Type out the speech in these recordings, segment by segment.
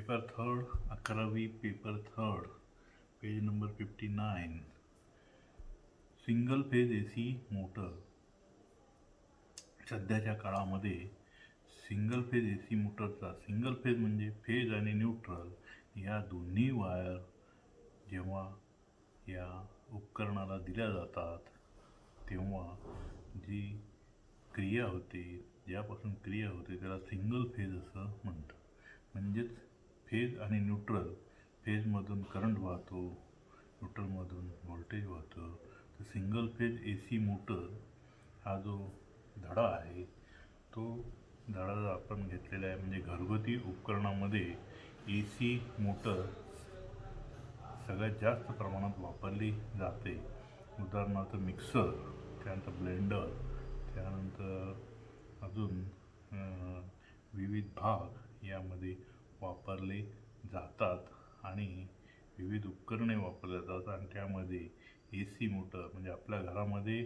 Paper third 11वी paper third page number 59 single phase AC motor. सध्याच्या काळामध्ये single phase AC मोटरचा single phase म्हणजे फेज आणि न्यूट्रल या दोन्ही वायर जेव्हा या उपकरणाला दिल्या जातात तेव्हा जी क्रिया होते ज्यापासून क्रिया होते त्याला सिंगल फेज असं म्हणतात. म्हणजेच फेज आणि न्यूट्रल, फेजमधून करंट वाहतो, न्यूट्रलमधून व्होल्टेज वाहतं. तर सिंगल फेज AC मोटर हा जो धडा आहे तो धडा जो आपण घेतलेला आहे म्हणजे घरगुती उपकरणामध्ये AC मोटर सगळ्यात जास्त प्रमाणात वापरली जाते. उदाहरणार्थ मिक्सर, त्यानंतर ब्लेंडर, त्यानंतर अजून विविध भाग यामध्ये वापरले जातात आणि विविध उपकरणे वापरले जातात. आणि त्यामध्ये AC मोटर म्हणजे आपल्या घरामध्ये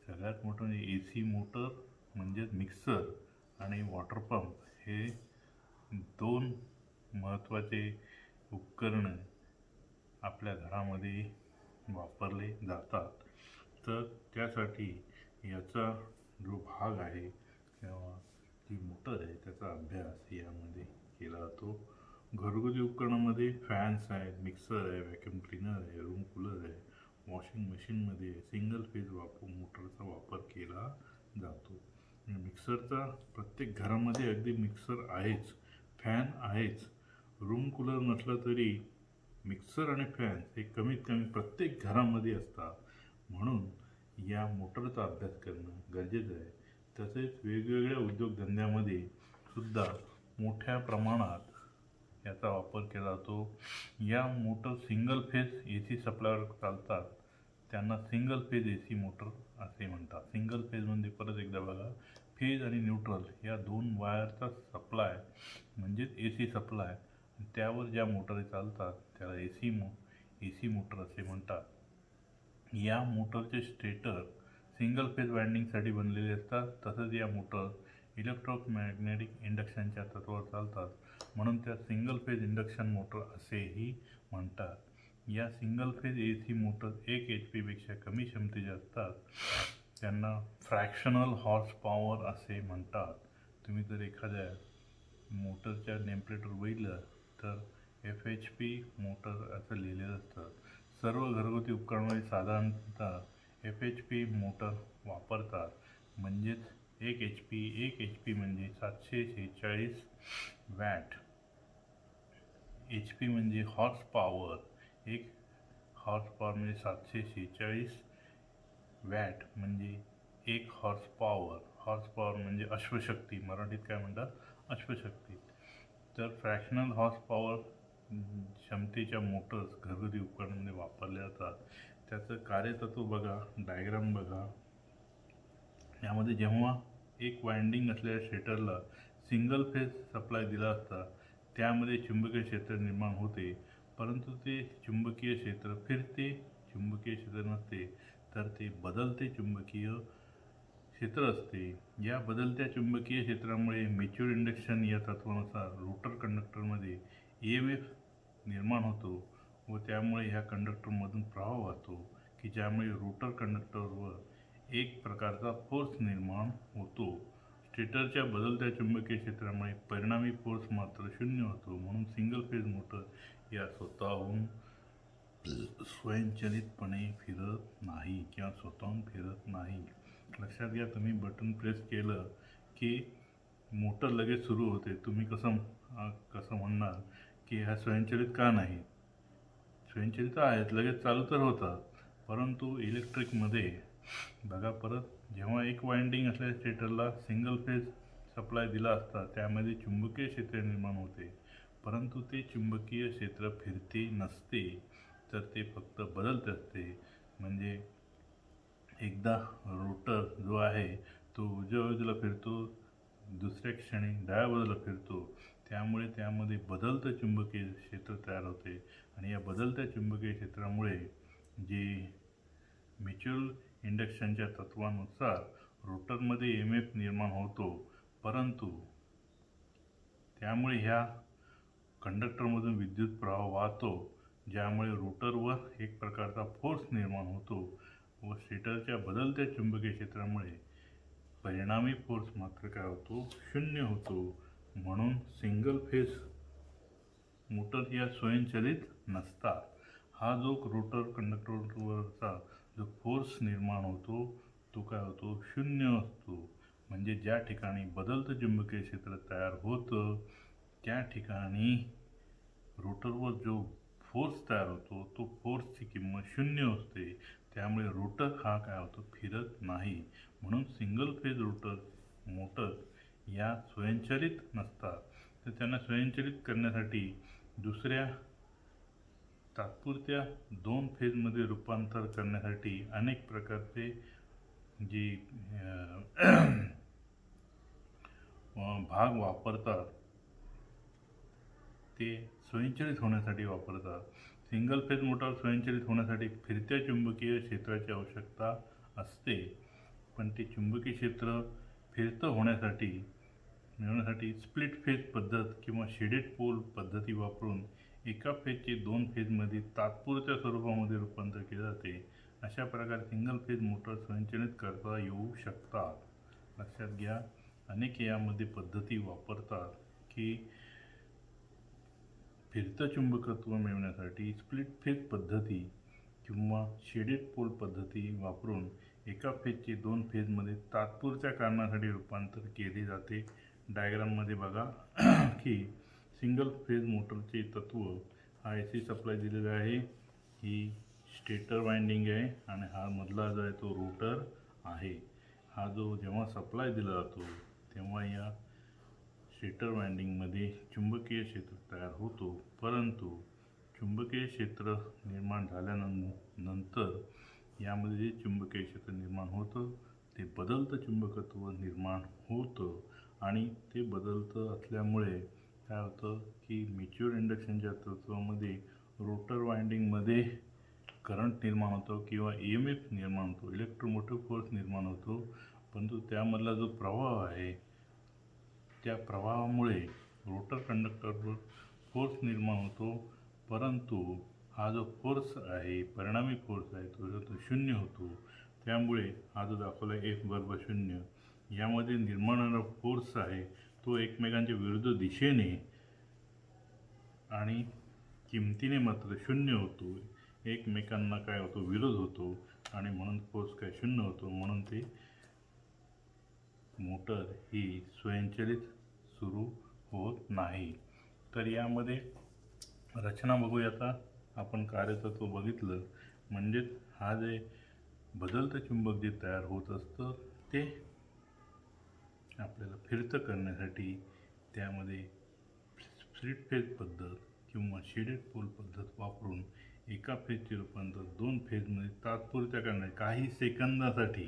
सगळ्यात मोठं म्हणजे AC मोटर म्हणजेच मिक्सर आणि वॉटर पंप हे दोन महत्त्वाचे उपकरणं आपल्या घरामध्ये वापरले जातात. तर त्यासाठी याचा जो भाग आहे किंवा जी मोटर आहे त्याचा अभ्यास यामध्ये केला जातो. घरगुती उपकरणामध्ये फॅन्स आहेत, मिक्सर आहे, व्हॅक्यूम क्लीनर आहे, रूम कूलर आहे, वॉशिंग मशीनमध्ये सिंगल फेज मोटरचा वापर केला जातो. मिक्सरचा प्रत्येक घरामध्ये अगदी मिक्सर आहेच, फॅन आहेच. रूम कूलर नसला तरी मिक्सर आणि फॅन हे कमीत कमी प्रत्येक घरामध्ये असतात. म्हणून या मोटरचा अभ्यास करणं गरजेचं आहे. तसेच वेगवेगळ्या उद्योगधंद्यामध्ये सुद्धा मोठ्या प्रमाणात याचा वापर केला जातो. या मोटर सिंगल फेज AC सप्लायवर चालतात त्यांना सिंगल फेज AC मोटर असे म्हणतात. सिंगल फेज म्हणजे परत एकदा बघा, फेज आणि न्यूट्रल या दोन वायरचा सप्लाय म्हणजेच AC सप्लाय, त्यावर ज्या मोटरी चालतात त्याला AC मोटर असे म्हणतात. या मोटरचे स्टेटर सिंगल फेज वाइंडिंगसाठी बनलेले असतात. तसंच या मोटर इलेक्ट्रोमॅग्नेटिक इंडक्शनच्या तत्त्वावर चालतात, म्हणून त्या सिंगल फेज इंडक्शन मोटर असेही म्हणतात. या single phase AC motor 1 HP पेक्षा कमी क्षमतेचे असतात. त्यांना फ्रॅक्शनल हॉर्स पॉवर असे म्हणतात. तुम्ही जर एखाद्या मोटरच्या नेमप्लेटवर बघितलं तर FHP मोटर असं लिहिलेलं असतं. सर्व घरगुती उपकरणामध्ये साधारणतः FHP मोटर वापरतात. म्हणजेच 1 HP म्हणजे 746 वॅट. HP म्हणजे हॉर्स पॉवर. 1 हॉर्स पॉवर म्हणजे 746 वॅट म्हणजे 1 हॉर्स पॉवर. हॉर्स पॉवर म्हणजे अश्वशक्ती, मराठीत काय म्हणतात, अश्वशक्ती. तर फ्रॅक्शनल हॉर्स पॉवर क्षमतेच्या मोटर्स घरगुती उपकरणामध्ये वापरल्या जातात. त्याचं कार्यतत्व बघा, डायग्राम बघा. यामध्ये जेव्हा एक वाइंडिंग असलेल्या स्टेटरला सिंगल फेज सप्लाय दिला असता त्यामध्ये चुंबकीय क्षेत्र निर्माण होते, परंतु ते चुंबकीय क्षेत्र फिरते चुंबकीय क्षेत्र नसते, तर ते बदलते चुंबकीय क्षेत्र असते. या बदलत्या चुंबकीय क्षेत्रामुळे म्युच्युअल इंडक्शन या तत्वानुसार रोटर कंडक्टरमध्ये EMF निर्माण होतो व त्यामुळे ह्या कंडक्टरमधून प्रवाह वाहतो की ज्यामुळे रोटर कंडक्टरवर एक प्रकारचा फोर्स निर्माण होतो. स्टेटरच्या बदलत्या चुंबकीय क्षेत्रामुळे परिणामी फोर्स मात्र शून्य होतो. म्हणून सिंगल फेज मोटर या स्वतःहून स्वयंचलितपणे फिरत नाही किंवा स्वतःहून फिरत नाही. लक्षात घ्या, तुम्ही बटन प्रेस केलं की मोटर लगेच सुरू होते. तुम्ही कसं म्हणणार की ह्या स्वयंचलित का नाही? स्वयंचलित आहेत, लगेच चालू तर होतात. परंतु इलेक्ट्रिकमध्ये बघा, परत जेव्हा एक वाइंडिंग असलेल्या स्टेटरला सिंगल फेज सप्लाय दिला असता त्यामध्ये चुंबकीय क्षेत्र निर्माण होते, परंतु ते चुंबकीय क्षेत्र फिरते नसते, तर ते फक्त बदलते असते. म्हणजे एकदा रोटर जो आहे तो उजव्या बाजूला फिरतो, दुसऱ्या क्षणी डाव्या बाजूला फिरतो. त्यामुळे त्यामध्ये बदलतं चुंबकीय क्षेत्र तयार होते आणि या बदलत्या चुंबकीय क्षेत्रामुळे जे म्युच्युअल इंडक्शनच्या तत्वानुसार रोटरमध्ये EMF निर्माण होतो, परंतु त्यामुळे ह्या कंडक्टरमधून विद्युत प्रवाह वाहतो, ज्यामुळे रोटरवर एक प्रकारचा फोर्स निर्माण होतो व स्टेटरच्या बदलत्या चुंबकीय क्षेत्रामुळे परिणामी फोर्स मात्र काय होतो, शून्य होतो. म्हणून सिंगल फेज मोटर या स्वयंचलित नसतात. हा जो रोटर कंडक्टरवरचा जो फोर्स निर्माण होतो तो काय होतो, शून्य असतो. म्हणजे ज्या ठिकाणी बदलतं चुंबकीय क्षेत्र तयार होतं त्या ठिकाणी रोटरवर जो फोर्स तयार होतो तो फोर्सची किंमत शून्य असते. त्यामुळे रोटर हा काय होतो, फिरत नाही. म्हणून सिंगल फेज रोटर मोटर या स्वयंचलित नसतात. तर त्यांना स्वयंचलित करण्यासाठी दुसऱ्या तात्पुरत्या 2 फेजमध्ये रूपांतर करण्यासाठी अनेक प्रकारचे जे भाग वापरतात ते स्वयंचलित होण्यासाठी वापरतात. सिंगल फेज मोटार स्वयंचलित होण्यासाठी फिरत्या चुंबकीय क्षेत्राची आवश्यकता असते, पण ते चुंबकीय क्षेत्र फिरतं मिळवण्यासाठी स्प्लिट फेज पद्धत किंवा शेडेड पोल पद्धती वापरून एका फेजचे 2 फेजमध्ये तात्पुरत्या स्वरूपामध्ये रूपांतर केले जाते. अशा प्रकारे सिंगल फेज मोटर स्वयंचलित करता येऊ शकतात. लक्षात घ्या, अनेक यामध्ये पद्धती वापरतात की फिरतं चुंबकत्व मिळवण्यासाठी स्प्लिट फेज पद्धती किंवा शेडेड पोल पद्धती वापरून एका फेजचे 2 फेजमध्ये तात्पुरत्या कारणासाठी रूपांतर केले जाते. डायग्राममध्ये बघा की सिंगल फेज मोटरचे तत्व हा AC सप्लाय दिलेला आहे, ही स्टेटर वाइंडिंग आहे आणि हा मधला जो आहे तो रोटर आहे. हा जो जेव्हा सप्लाय दिला जातो तेव्हा या स्टेटर वाइंडिंगमध्ये चुंबकीय क्षेत्र तयार होतो, परंतु चुंबकीय क्षेत्र निर्माण झाल्यानंतर यामध्ये जे चुंबकीय क्षेत्र निर्माण होतं ते बदलतं चुंबकत्व निर्माण होतं आणि ते बदलतं असल्यामुळे काय होतं की म्युच्युअल इंडक्शनच्या तत्वामध्ये रोटर वाइंडिंगमध्ये करंट निर्माण होतो किंवा EMF निर्माण होतो, इलेक्ट्रोमोटिव्ह फोर्स निर्माण होतो. परंतु त्यामधला जो प्रवाह आहे त्या प्रवाहामुळे रोटर कंडक्टरवर फोर्स निर्माण होतो, परंतु हा जो फोर्स आहे, परिणामी फोर्स आहे तो शून्य होतो. त्यामुळे हा जो दाखवला F=0 यामध्ये निर्माण होणारा फोर्स आहे तो एकमेकांच्या विरुद्ध दिशेने आणि किमतीने मात्र शून्य होतो. एकमेकांना काय होतो, विरोध होतो आणि म्हणून फोर्स काय शून्य होतो. म्हणून ते मोटर ही स्वयंचलित सुरू होत नाही. तर यामध्ये रचना बघूया. आता आपण कार्यतत्व बघितलं म्हणजेच हा जे बदलतं चुंबक जे तयार होत असतं ते आपल्याला फिरतं करण्यासाठी त्यामध्ये स्प्लिट फेज पद्धत किंवा शेडेड पोल पद्धत वापरून एका फेजचे रूपांतर 2 फेजमध्ये तात्पुरत्या करणे काही सेकंदासाठी,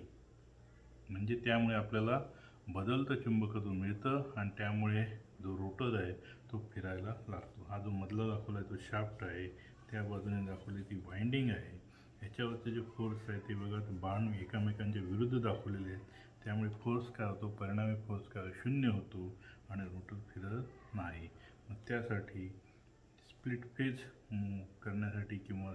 म्हणजे त्यामुळे आपल्याला बदलतं चुंबकत्व मिळतं आणि त्यामुळे जो रोटर आहे तो फिरायला लागतो. हा जो मधला दाखवला आहे तो शाफ्ट आहे, त्या बाजूने दाखवली ती वाइंडिंग आहे. ह्याच्यावरचे जे फोर्स आहे ते बघा, बाण एकामेकांच्या विरुद्ध दाखवलेले आहेत. त्यामुळे फोर्स काय होतो, परिणामी फोर्स काय शून्य होतो आणि रोटर फिरत नाही. मग त्यासाठी स्प्लिट फेज करण्यासाठी किंवा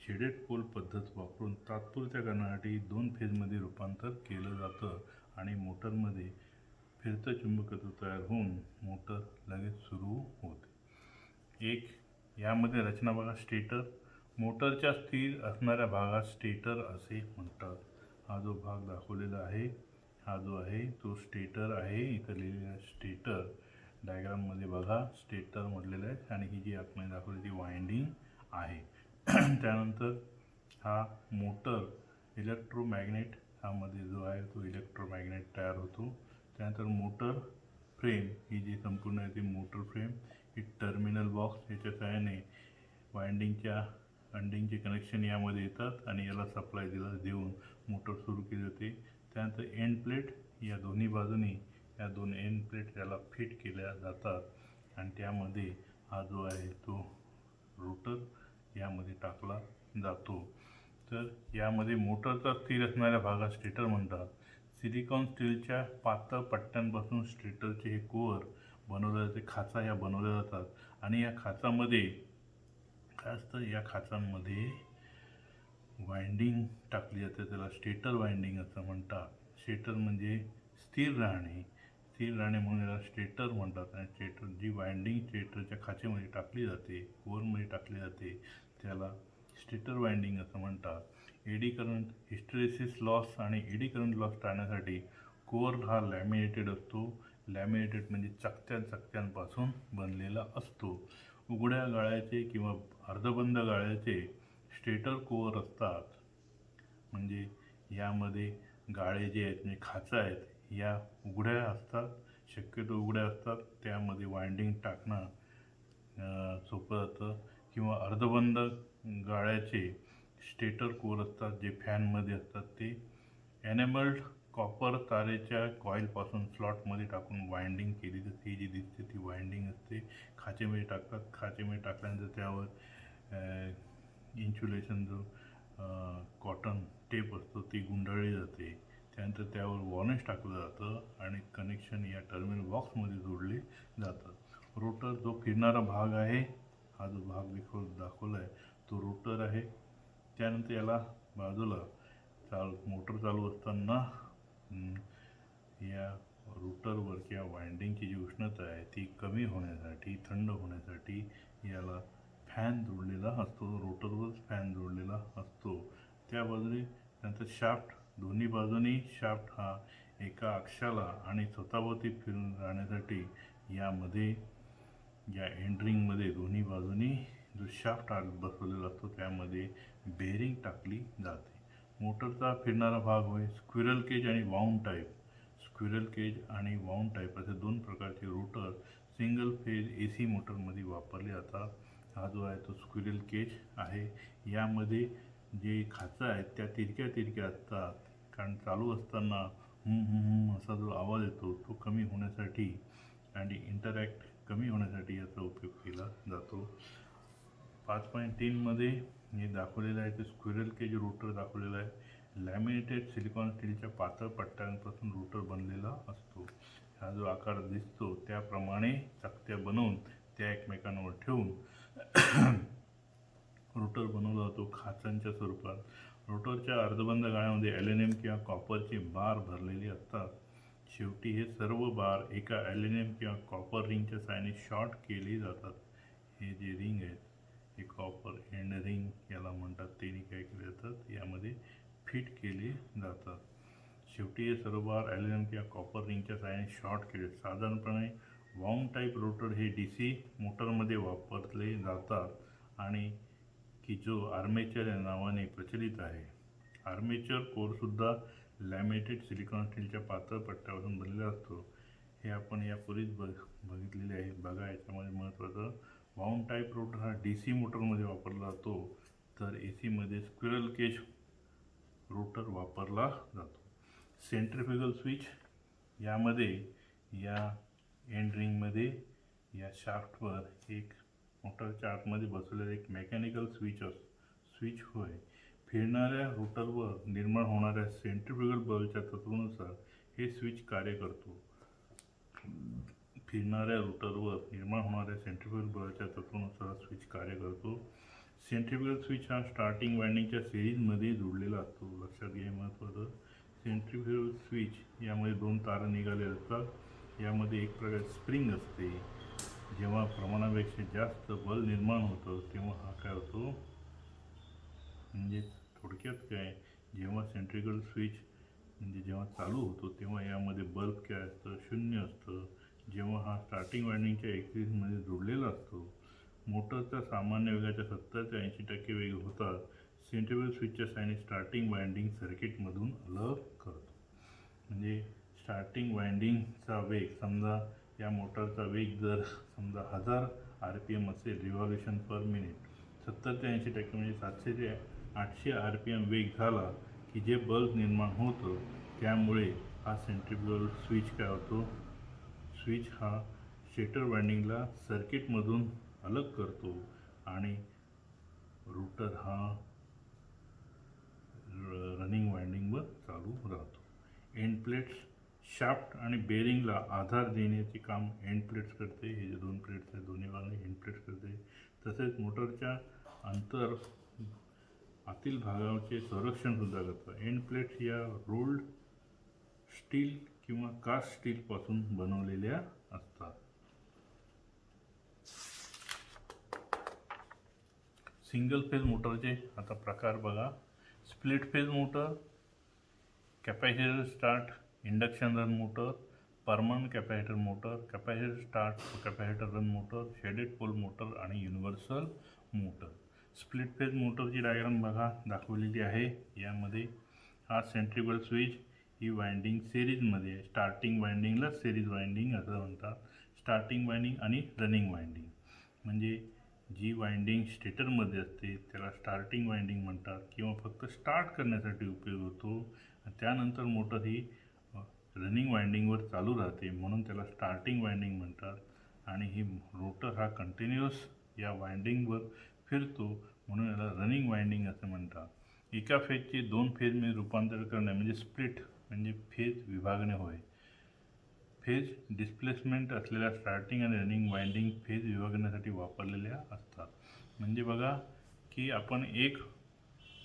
शेडेड पोल पद्धत वापरून तात्पुरत्या करण्यासाठी 2 फेजमध्ये रूपांतर केलं जातं आणि मोटरमध्ये फिरतं चुंबकत्व तयार होऊन मोटर लगेच सुरू होते. एक यामध्ये रचना बघा, स्टेटर. मोटरच्या स्थिर असणाऱ्या भागास स्टेटर असे म्हणतात. हा जो भाग दाखवलेला आहे हा जो आहे तो स्टेटर आहे. इथं लिहिलेला स्टेटर डायग्राममध्ये बघा स्टेटर म्हटलेलं आहे आणि ही जी आतमध्ये दाखवली ती वाइंडिंग आहे. त्यानंतर हा मोटर इलेक्ट्रोमॅग्नेट मध्ये जो आहे तो इलेक्ट्रोमॅग्नेट तयार होतो. त्यानंतर मोटर फ्रेम ही जी संपूर्ण आहे ती मोटर फ्रेम ही टर्मिनल बॉक्स याच्या सहाय्याने वाइंडिंगचे कनेक्शन यामध्ये येतात आणि याला सप्लाय देऊन मोटर सुरू केली जाते. त्यानंतर एंड प्लेट, या दोन्ही बाजूनी या 2 एंड प्लेट याला फिट केल्या जातात आणि त्यामध्ये हा जो आहे तो रोटर यामध्ये टाकला जातो. तर यामध्ये मोटरचा स्थिर असणाऱ्या भागात स्टेटर म्हणतात. सिलिकॉन स्टीलच्या पातळ पट्ट्यांपासून स्टेटरचे हे कोअर बनवल्या जाते, खाचा ह्या बनवल्या जातात आणि या खाचामध्ये काय असतं, या खाचांमध्ये वाइंडिंग टाकली जाते, त्याला स्टेटर वाइंडिंग असं म्हणतात. स्टेटर म्हणजे स्थिर राहणे म्हणून याला स्टेटर म्हणतात. आणि स्टेटर जी वाइंडिंग स्टेटरच्या खाचेमध्ये टाकली जाते, कोअरमध्ये टाकली जाते, त्याला स्टेटर वाइंडिंग असं म्हणतात. एडी करंट, हिस्टेरेसिस लॉस आणि एडी करंट लॉस टाळण्यासाठी कोअर हा लॅमिनेटेड असतो. लॅमिनेटेड म्हणजे चकत्यांपासून बनलेला असतो. उघड्या गाळ्याचे किंवा अर्धबंद गाळ्याचे स्टेटर कोअर असतात. म्हणजे यामध्ये गाळे जे आहेत म्हणजे खाचा आहेत या उघड्या असतात, शक्यतो उघड्या असतात. त्यामध्ये वाइंडिंग टाकणं सोपं जातं. किंवा अर्धबंद गाळ्याचे स्टेटर कोअर असतात जे फॅनमध्ये असतात. ते एनेमल्ड कॉपर तारेच्या कॉईलपासून स्लॉटमध्ये टाकून वाइंडिंग केली जाते. ही जी दिसते ती वाइंडिंग असते. खाचेमध्ये टाकतात. खाचेमध्ये टाकल्यानंतर त्यावर इन्सुलेशन जो कॉटन टेप असतो ती गुंडाळली जाते. त्यानंतर त्यावर वॉर्निश टाकलं जातं आणि कनेक्शन या टर्मिनल बॉक्समध्ये जोडले जातात. रोटर जो फिरणारा भाग आहे, हा जो भाग दाखवला आहे तो रोटर आहे. त्यानंतर याला बाजूला मोटर चालू असताना या रोटरवर किंवा वाइंडिंगची जी उष्णता आहे ती कमी होण्यासाठी, थंड होण्यासाठी याला फॅन जोडलेला असतो. रोटरवर फॅन जोडलेला असतो. त्या बाजूने नंतर शाफ्ट, दोन्ही बाजूनी शाफ्ट हा एका अक्षाला आणि स्वतःभोवती फिरून राहण्यासाठी यामध्ये या एंडरिंगमध्ये दोन्ही बाजूनी जो शाफ्ट बसवलेला असतो त्यामध्ये बेरिंग टाकली जाते. मोटरचा फिरणारा भाग होय स्क्विरल केज आणि वाऊंड टाईप. स्क्विरल केज आणि वाऊंड टाईप असे दोन प्रकारचे रोटर सिंगल फेज AC मोटरमध्ये वापरले जातात. हा जो आहे तो स्क्विरल केज आहे. यामध्ये जे खाचा आहेत त्या तिरक्या असतात, कारण चालू असताना असा जो आवाज येतो तो कमी होण्यासाठी आणि इंटरॅक्ट कमी होण्यासाठी याचा उपयोग केला जातो. 5.3 मध्ये हे दाखवलेलं आहे ते स्क्विरल केज रोटर दाखवलेला आहे. लॅमिनेटेड सिलिकॉन स्टीलच्या पातळ पट्ट्यांपासून रोटर बनलेला असतो. हा जो आकार दिसतो त्याप्रमाणे चकत्या बनवून त्या एकमेकांवर ठेवून रोटर बनवला जातो खाचांच्या स्वरूपात. रोटरच्या अर्धबंद गाळ्यामध्ये ॲल्युमिनियम किंवा कॉपरचे बार भरलेले असतात. शेवटी हे सर्व बार एका ॲल्युमिनियम किंवा कॉपर रिंगच्या साहाय्याने शॉर्ट केले जातात. हे जे रिंग आहेत हे कॉपर एंड रिंग याला म्हणतात. त्यांनी काय केले जातात, यामध्ये फिट केले जातात. शेवटी हे सर्व बार ॲल्युमिनियम किंवा कॉपर रिंगच्या साहाय्याने शॉर्ट केले. साधारणपणे वाऊंड टाईप रोटर हे DC मोटरमध्ये वापरले जातात आणि की जो आर्मेचर या नावाने प्रचलित आहे. आर्मेचर कोरसुद्धा लॅमिनेटेड सिलिकॉन स्टीलच्या पातळ पट्ट्यापासून बनलेला असतो. हे आपण यापूर्वीच बघितलेले आहे. बघा, याच्यामध्ये महत्त्वाचं वाऊंड टाईप रोटर हा DC मोटरमध्ये वापरला जातो, तर AC मध्ये स्क्विरल केज रोटर वापरला जातो. सेंट्रिफ्युगल स्विच, यामध्ये या एंड रिंगमध्ये या शाफ्टवर एक मोटरच्या आतमध्ये बसवलेलं एक मेकॅनिकल स्विच होय. फिरणाऱ्या रोटरवर निर्माण होणाऱ्या सेंट्रिफ्युगल बलच्या तत्वानुसार हे स्विच कार्य करतो. फिरणाऱ्या रोटरवर निर्माण होणाऱ्या सेंट्रिफ्युगल बलच्या तत्वानुसार स्विच कार्य करतो. सेंट्रिफ्युगल स्विच हा स्टार्टिंग वाइंडिंगच्या सिरीजमध्ये जोडलेला असतो. लक्षात घ्या, महत्त्वाचं. सेंट्रिफ्युगल स्विच यामध्ये 2 तारा निघाले असतात. यामध्ये एक प्रकारची स्प्रिंग असते. जेव्हा प्रमाणापेक्षा जास्त बल निर्माण होतं तेव्हा हा काय होतो, म्हणजे थोडक्यात काय, जेव्हा सेंट्रिफ्युगल स्विच म्हणजे जेव्हा चालू होतो तेव्हा यामध्ये बल्ब काय असतं, 0 असतं. जेव्हा हा स्टार्टिंग वाइंडिंगच्या एक्सिसमध्ये जोडलेला असतो, मोटरच्या सामान्य वेगाच्या 70 ते 80% वेग होतात. सेंट्रिफ्युगल स्विचच्या साहाय्याने स्टार्टिंग वाइंडिंग सर्किटमधून अलग करतो. म्हणजे स्टार्टिंग वाइंडिंगचा वेग, समजा या मोटरचा वेग जर समजा 1000 RPM असेल, रिव्हॉल्युशन पर मिनिट, 70 ते 80% म्हणजे 700 ते 800 RPM वेग झाला की जे बल्ब निर्माण होतं, त्यामुळे हा सेंट्रिफ्युगल स्विच काय होतो, स्विच हा स्टेटर वाइंडिंगला सर्किटमधून अलग करतो आणि रोटर हा रनिंग वाइंडिंगवर चालू राहतो. एंड प्लेट्स, शाफ्ट आणि बेरिंगला आधार देण्याचे काम एंड प्लेट्स करते. हे जे दोन प्लेट्स आहेत दोन्ही बाजूने एंड प्लेट्स करते. तसेच मोटरच्या अंतर आतील भागाचे संरक्षण सुद्धा करतात. एंड प्लेट्स या रोल्ड स्टील किंवा कास्ट स्टीलपासून बनवलेल्या असतात. सिंगल फेज मोटरचे आता प्रकार बघा. Split phase motor, capacitor start, induction run motor, permanent capacitor motor, capacitor start capacitor run motor, shaded pole motor आणि युनिव्हर्सल मोटर. स्प्लिट फेज मोटरची डायग्राम बघा दाखवलेली आहे. यामध्ये हा सेंट्रिफ्युगल स्विच, ही वाइंडिंग सिरीजमध्ये आहे. स्टार्टिंग वाइंडिंगला सिरीज वाइंडिंग असं म्हणतात. स्टार्टिंग वाइंडिंग आणि रनिंग वाइंडिंग म्हणजे जी वाइंडिंग स्टेटरमध्ये असते त्याला स्टार्टिंग वाइंडिंग म्हणतात किंवा फक्त स्टार्ट करण्यासाठी उपयोग होतो. त्यानंतर मोटर ही रनिंग वाइंडिंगवर चालू राहते म्हणून त्याला स्टार्टिंग वाइंडिंग म्हणतात. आणि ही रोटर हा कंटिन्युअस या वाइंडिंगवर फिरतो म्हणून याला रनिंग वाइंडिंग असं म्हणतात. एका फेजचे दोन फेजमध्ये रूपांतर करणे म्हणजे स्प्लिट म्हणजे फेज विभागणे होय. फेज डिस्प्लेसमेंट असलेल्या स्टार्टिंग आणि रनिंग वाइंडिंग फेज विभागण्यासाठी वापरलेल्या असतात. म्हणजे बघा की आपण एक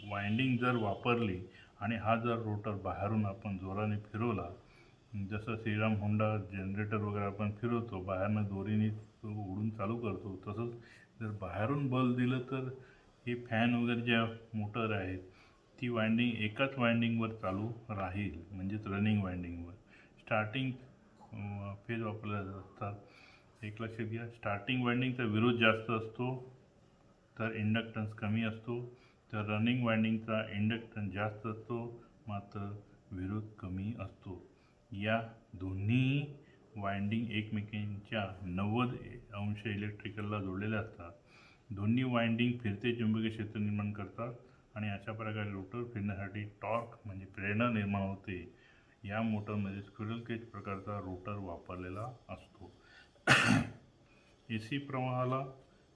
वाइंडिंग जर वापरली आणि हा जर रोटर बाहेरून आपण जोराने फिरवला, जसं श्रीराम होंडा जनरेटर वगैरे आपण फिरवतो बाहेरनं दोरीने तो उडून चालू करतो, तसंच जर बाहेरून बल दिलं तर हे फॅन वगैरे ज्या मोटर आहेत ती वाइंडिंग एकाच वाइंडिंगवर चालू राहील म्हणजेच रनिंग वाइंडिंगवर. स्टार्टिंग फेज वापरल्या जातात. एक लक्षात घ्या, स्टार्टिंग वाइंडिंगचा विरोध जास्त असतो तर इंडक्टन्स कमी असतो, तर रनिंग वाइंडिंगचा इंडक्टन्स जास्त असतो मात्र विरोध कमी असतो. या दोन्ही वाइंडिंग एकमेकांच्या 90° इलेक्ट्रिकलला जोडलेल्या असतात. दोन्ही वाइंडिंग फिरते चुंबकीय क्षेत्र निर्माण करतात आणि अशा प्रकारे रोटर फिरण्यासाठी टॉर्क म्हणजे प्रेरणा निर्माण होते. या मोटरमध्ये स्क्विरल केज प्रकारचा रोटर वापरलेला असतो. AC प्रवाहाला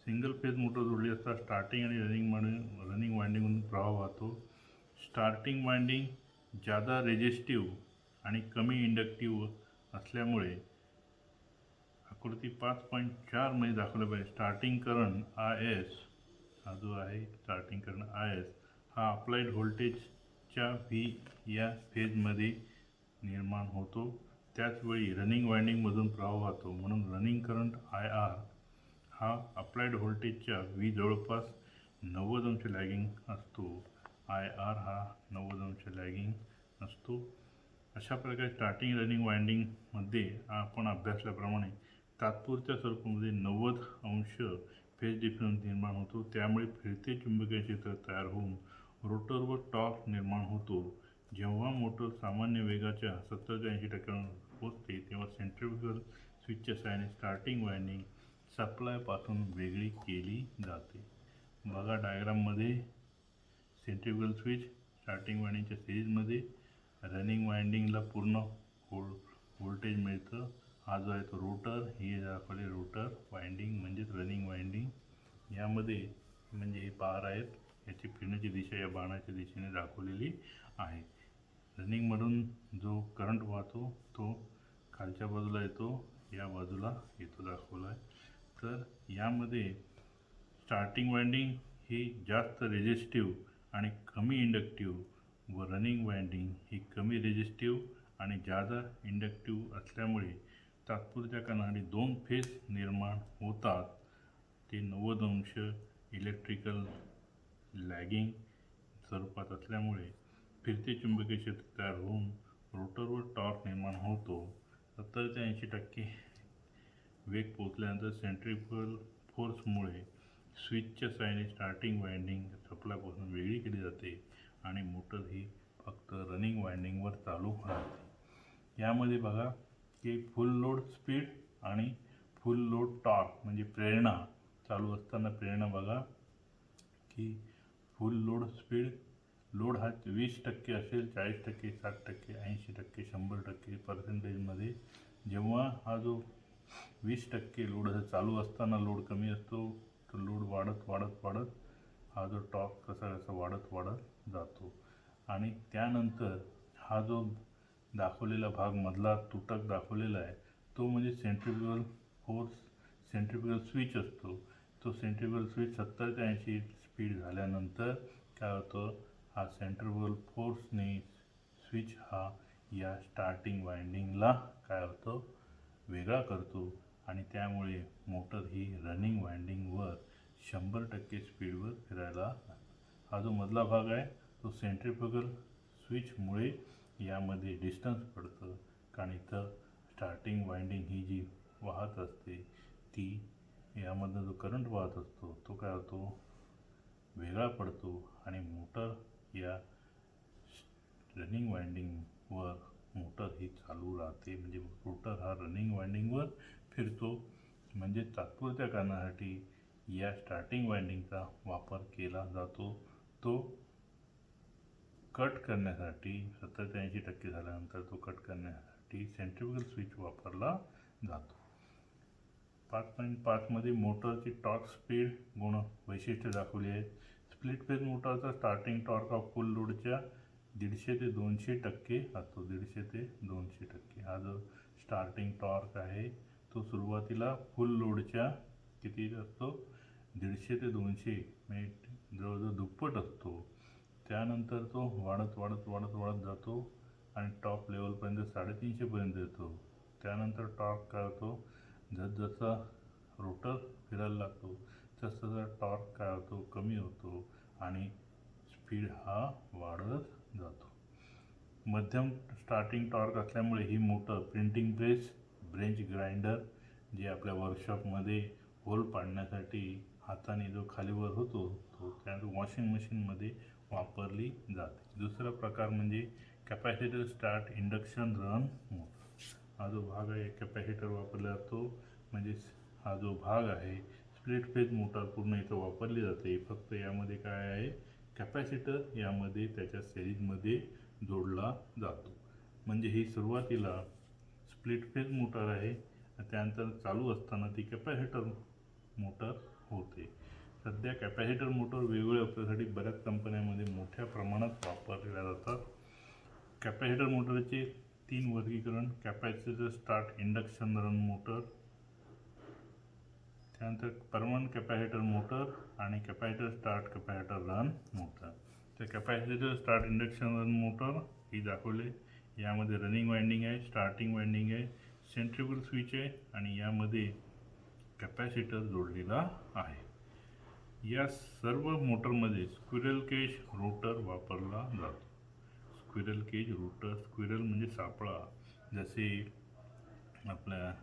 सिंगल फेज मोटर जोडली असता स्टार्टिंग आणि रनिंग वाइंडिंगमधून प्रवाह वाहतो. स्टार्टिंग वाइंडिंग जादा रेजिस्टिव्ह आणि कमी इंडक्टिव्ह असल्यामुळे आकृती 5.4 मध्ये दाखवलं पाहिजे. स्टार्टिंग करंट IS हा जो आहे स्टार्टिंग करंट IS हा अप्लाइड व्होल्टेजच्या V या फेजमध्ये निर्माण होतो. त्याचवेळी रनिंग वाइंडिंगमधून प्रवाह वाहतो म्हणून रनिंग करंट IR हा अप्लाइड व्होल्टेजच्या V जवळपास 90° लॅगिंग असतो. IR हा 90° लॅगिंग असतो. अशा प्रकारे स्टार्टिंग रनिंग वाइंडिंगमध्ये आपण अभ्यासल्याप्रमाणे तात्पुरत्या स्वरूपामध्ये 90° फेज डिफरन्स निर्माण होतो. त्यामुळे फिरते चुंबकीय क्षेत्र तयार होऊन रोटरवर टॉर्क निर्माण होतो. जेव्हा मोटर सामान्य वेगाच्या 70 ते 80% पोहोचते तेव्हा सेंट्रिफ्युगल स्विचच्या सहाय्याने स्टार्टिंग वाइंडिंग सप्लायपासून वेगळी केली जाते. बघा डायग्राममध्ये सेंट्रिफ्युगल स्विच स्टार्टिंग वाइंडिंगच्या सिरीजमध्ये, रनिंग वाइंडिंगला पूर्ण व्होल्टेज मिळतं. हा जो आहे तो रोटर, ही दाखवली रोटर वाइंडिंग म्हणजेच रनिंग वाइंडिंग. यामध्ये म्हणजे हे बार आहेत, याची फिरण्याची दिशा या बाणाच्या दिशेने दाखवलेली आहे. रनिंगमधून जो करंट वाहतो तो खालच्या बाजूला येतो, या बाजूला येतो दाखवला आहे. तर यामध्ये स्टार्टिंग वाइंडिंग ही जास्त रेजिस्टिव्ह आणि कमी इंडक्टिव्ह व रनिंग वाइंडिंग ही कमी रेजिस्टिव्ह आणि जादा इंडक्टिव्ह असल्यामुळे तात्पुरत्या काळासाठी दोन फेज निर्माण होतात. ते 90° इलेक्ट्रिकल लॅगिंग स्वरूपात असल्यामुळे फिरते चुंबकीय क्षेत्र तयार होऊन रोटरवर टॉर्क निर्माण होतो. 70 ते 80% वेग पोहोचल्यानंतर सेंट्रिफ्युगल फोर्समुळे स्विचच्या साहाय्याने स्टार्टिंग वाइंडिंग सप्लायपासून वेगळी केली जाते आणि मोटर ही फक्त रनिंग वाइंडिंगवर चालू राहते. यामध्ये बघा की फुल लोड स्पीड आणि फुल लोड टॉर्क म्हणजे प्रेरणा चालू असताना प्रेरणा बघा की फुल लोड स्पीड, लोड हा 20% असेल, 40%, 60%, 80%, 100% पर्सेंटेजमध्ये. जेव्हा हा जो 20% लोड चालू असताना लोड कमी असतो तर लोड वाढत वाढत वाढत हा जो टॉर्क कसा कसा वाढत वाढत जातो आणि त्यानंतर हा जो दाखवलेला भाग मधला तुटक दाखवलेला आहे तो म्हणजे सेंट्रिफ्युगल फोर्स सेंट्रिफ्युगल स्विच असतो. तो सेंट्रिफ्युगल स्विच 70 ते 80 स्पीड झाल्यानंतर काय होतं, हा सेंट्रिफ्युगल फोर्सने स्विच हा या स्टार्टिंग वाइंडिंगला काय होतं वेगळा करतो आणि त्यामुळे मोटर ही रनिंग वाइंडिंगवर 100% स्पीडवर फिरायला. हा जो मधला भाग आहे तो सेंट्रिफ्युगल स्विचमुळे यामध्ये डिस्टन्स पडतं, कारण इथं स्टार्टिंग वाइंडिंग ही जी वाहत असते ती यामधनं जो करंट वाहत असतो तो काय होतो वेगळा पडतो आणि मोटर या रनिंग वाइंडिंगवर मोटर ही चालू राहते. म्हणजे रोटर हा रनिंग वाइंडिंगवर फिरतो. म्हणजे तात्पुरत्या कारणासाठी या स्टार्टिंग वाइंडिंगचा वापर केला जातो. तो कट करण्यासाठी 70 ते 80% झाल्यानंतर तो कट करण्यासाठी सेंट्रिफ्युगल स्विच वापरला जातो. 5.5 मध्ये मोटरची टॉर्क स्पीड गुण वैशिष्ट्ये दाखवली आहेत. स्प्लिट फेज मोटरचा स्टार्टिंग टॉर्क ऑफ फुल लोडच्या 150 ते 200% असतो. 150 ते 200%. हा जो स्टार्टिंग टॉर्क आहे तो सुरुवातीला फुल लोडच्या किती असतो 150 ते 200 म्हणजे जवळजवळ दुप्पट असतो. त्यानंतर तो वाढत वाढत वाढत वाढत जातो आणि टॉप लेवलपर्यंत 350 पर्यंत येतो. त्यानंतर टॉर्क काय होतो जसजसा रोटर फिरायला लागतो तसतसा टॉर्क काय होतो कमी होतो आणि स्पीड हा वाढत जातो. मध्यम स्टार्टिंग टॉर्क असल्यामुळे ही motor printing press, bench grinder जे आपल्या वर्कशॉपमध्ये होल पाडण्यासाठी हाताने जो खालीवर होतो तो त्यानंतर वॉशिंग मशीनमध्ये वापरली जाते. दुसरा प्रकार म्हणजे capacitor start induction run motor. हा जो भाग आहे कॅपॅसिटर वापरला जातो. म्हणजे हा जो भाग आहे स्प्लिट फेज मोटर पूर्ण इथं वापरली जाते. फक्त यामध्ये काय आहे कॅपॅसिटर यामध्ये त्याच्या सिरीजमध्ये जोडला जातो. म्हणजे ही सुरुवातीला स्प्लिट फेज मोटर आहे, त्यानंतर चालू असताना ती कॅपॅसिटर मोटर होते. सध्या कॅपॅसिटर मोटर वेगवेगळ्या उपयोगासाठी बऱ्याच कंपन्यांमध्ये मोठ्या प्रमाणात वापरल्या जातात. कॅपॅसिटर मोटरचे 3 वर्गीकरण: capacitor start induction run motor, त्यानंतर परमनंट कॅपॅसिटर मोटर आणि capacitor start capacitor run motor. तर capacitor start induction run motor ही दाखवले. यामध्ये रनिंग वाइंडिंग आहे, स्टार्टिंग वाइंडिंग आहे, सेंट्रिफ्युगल स्विच आहे आणि यामध्ये कॅपॅसिटर जोडलेला आहे. या सर्व मोटरमध्ये स्क्विरल केज रोटर वापरला जातो. स्क्विरल केज रोटर, स्क्विरल म्हणजे सापळा, जसे आपल्या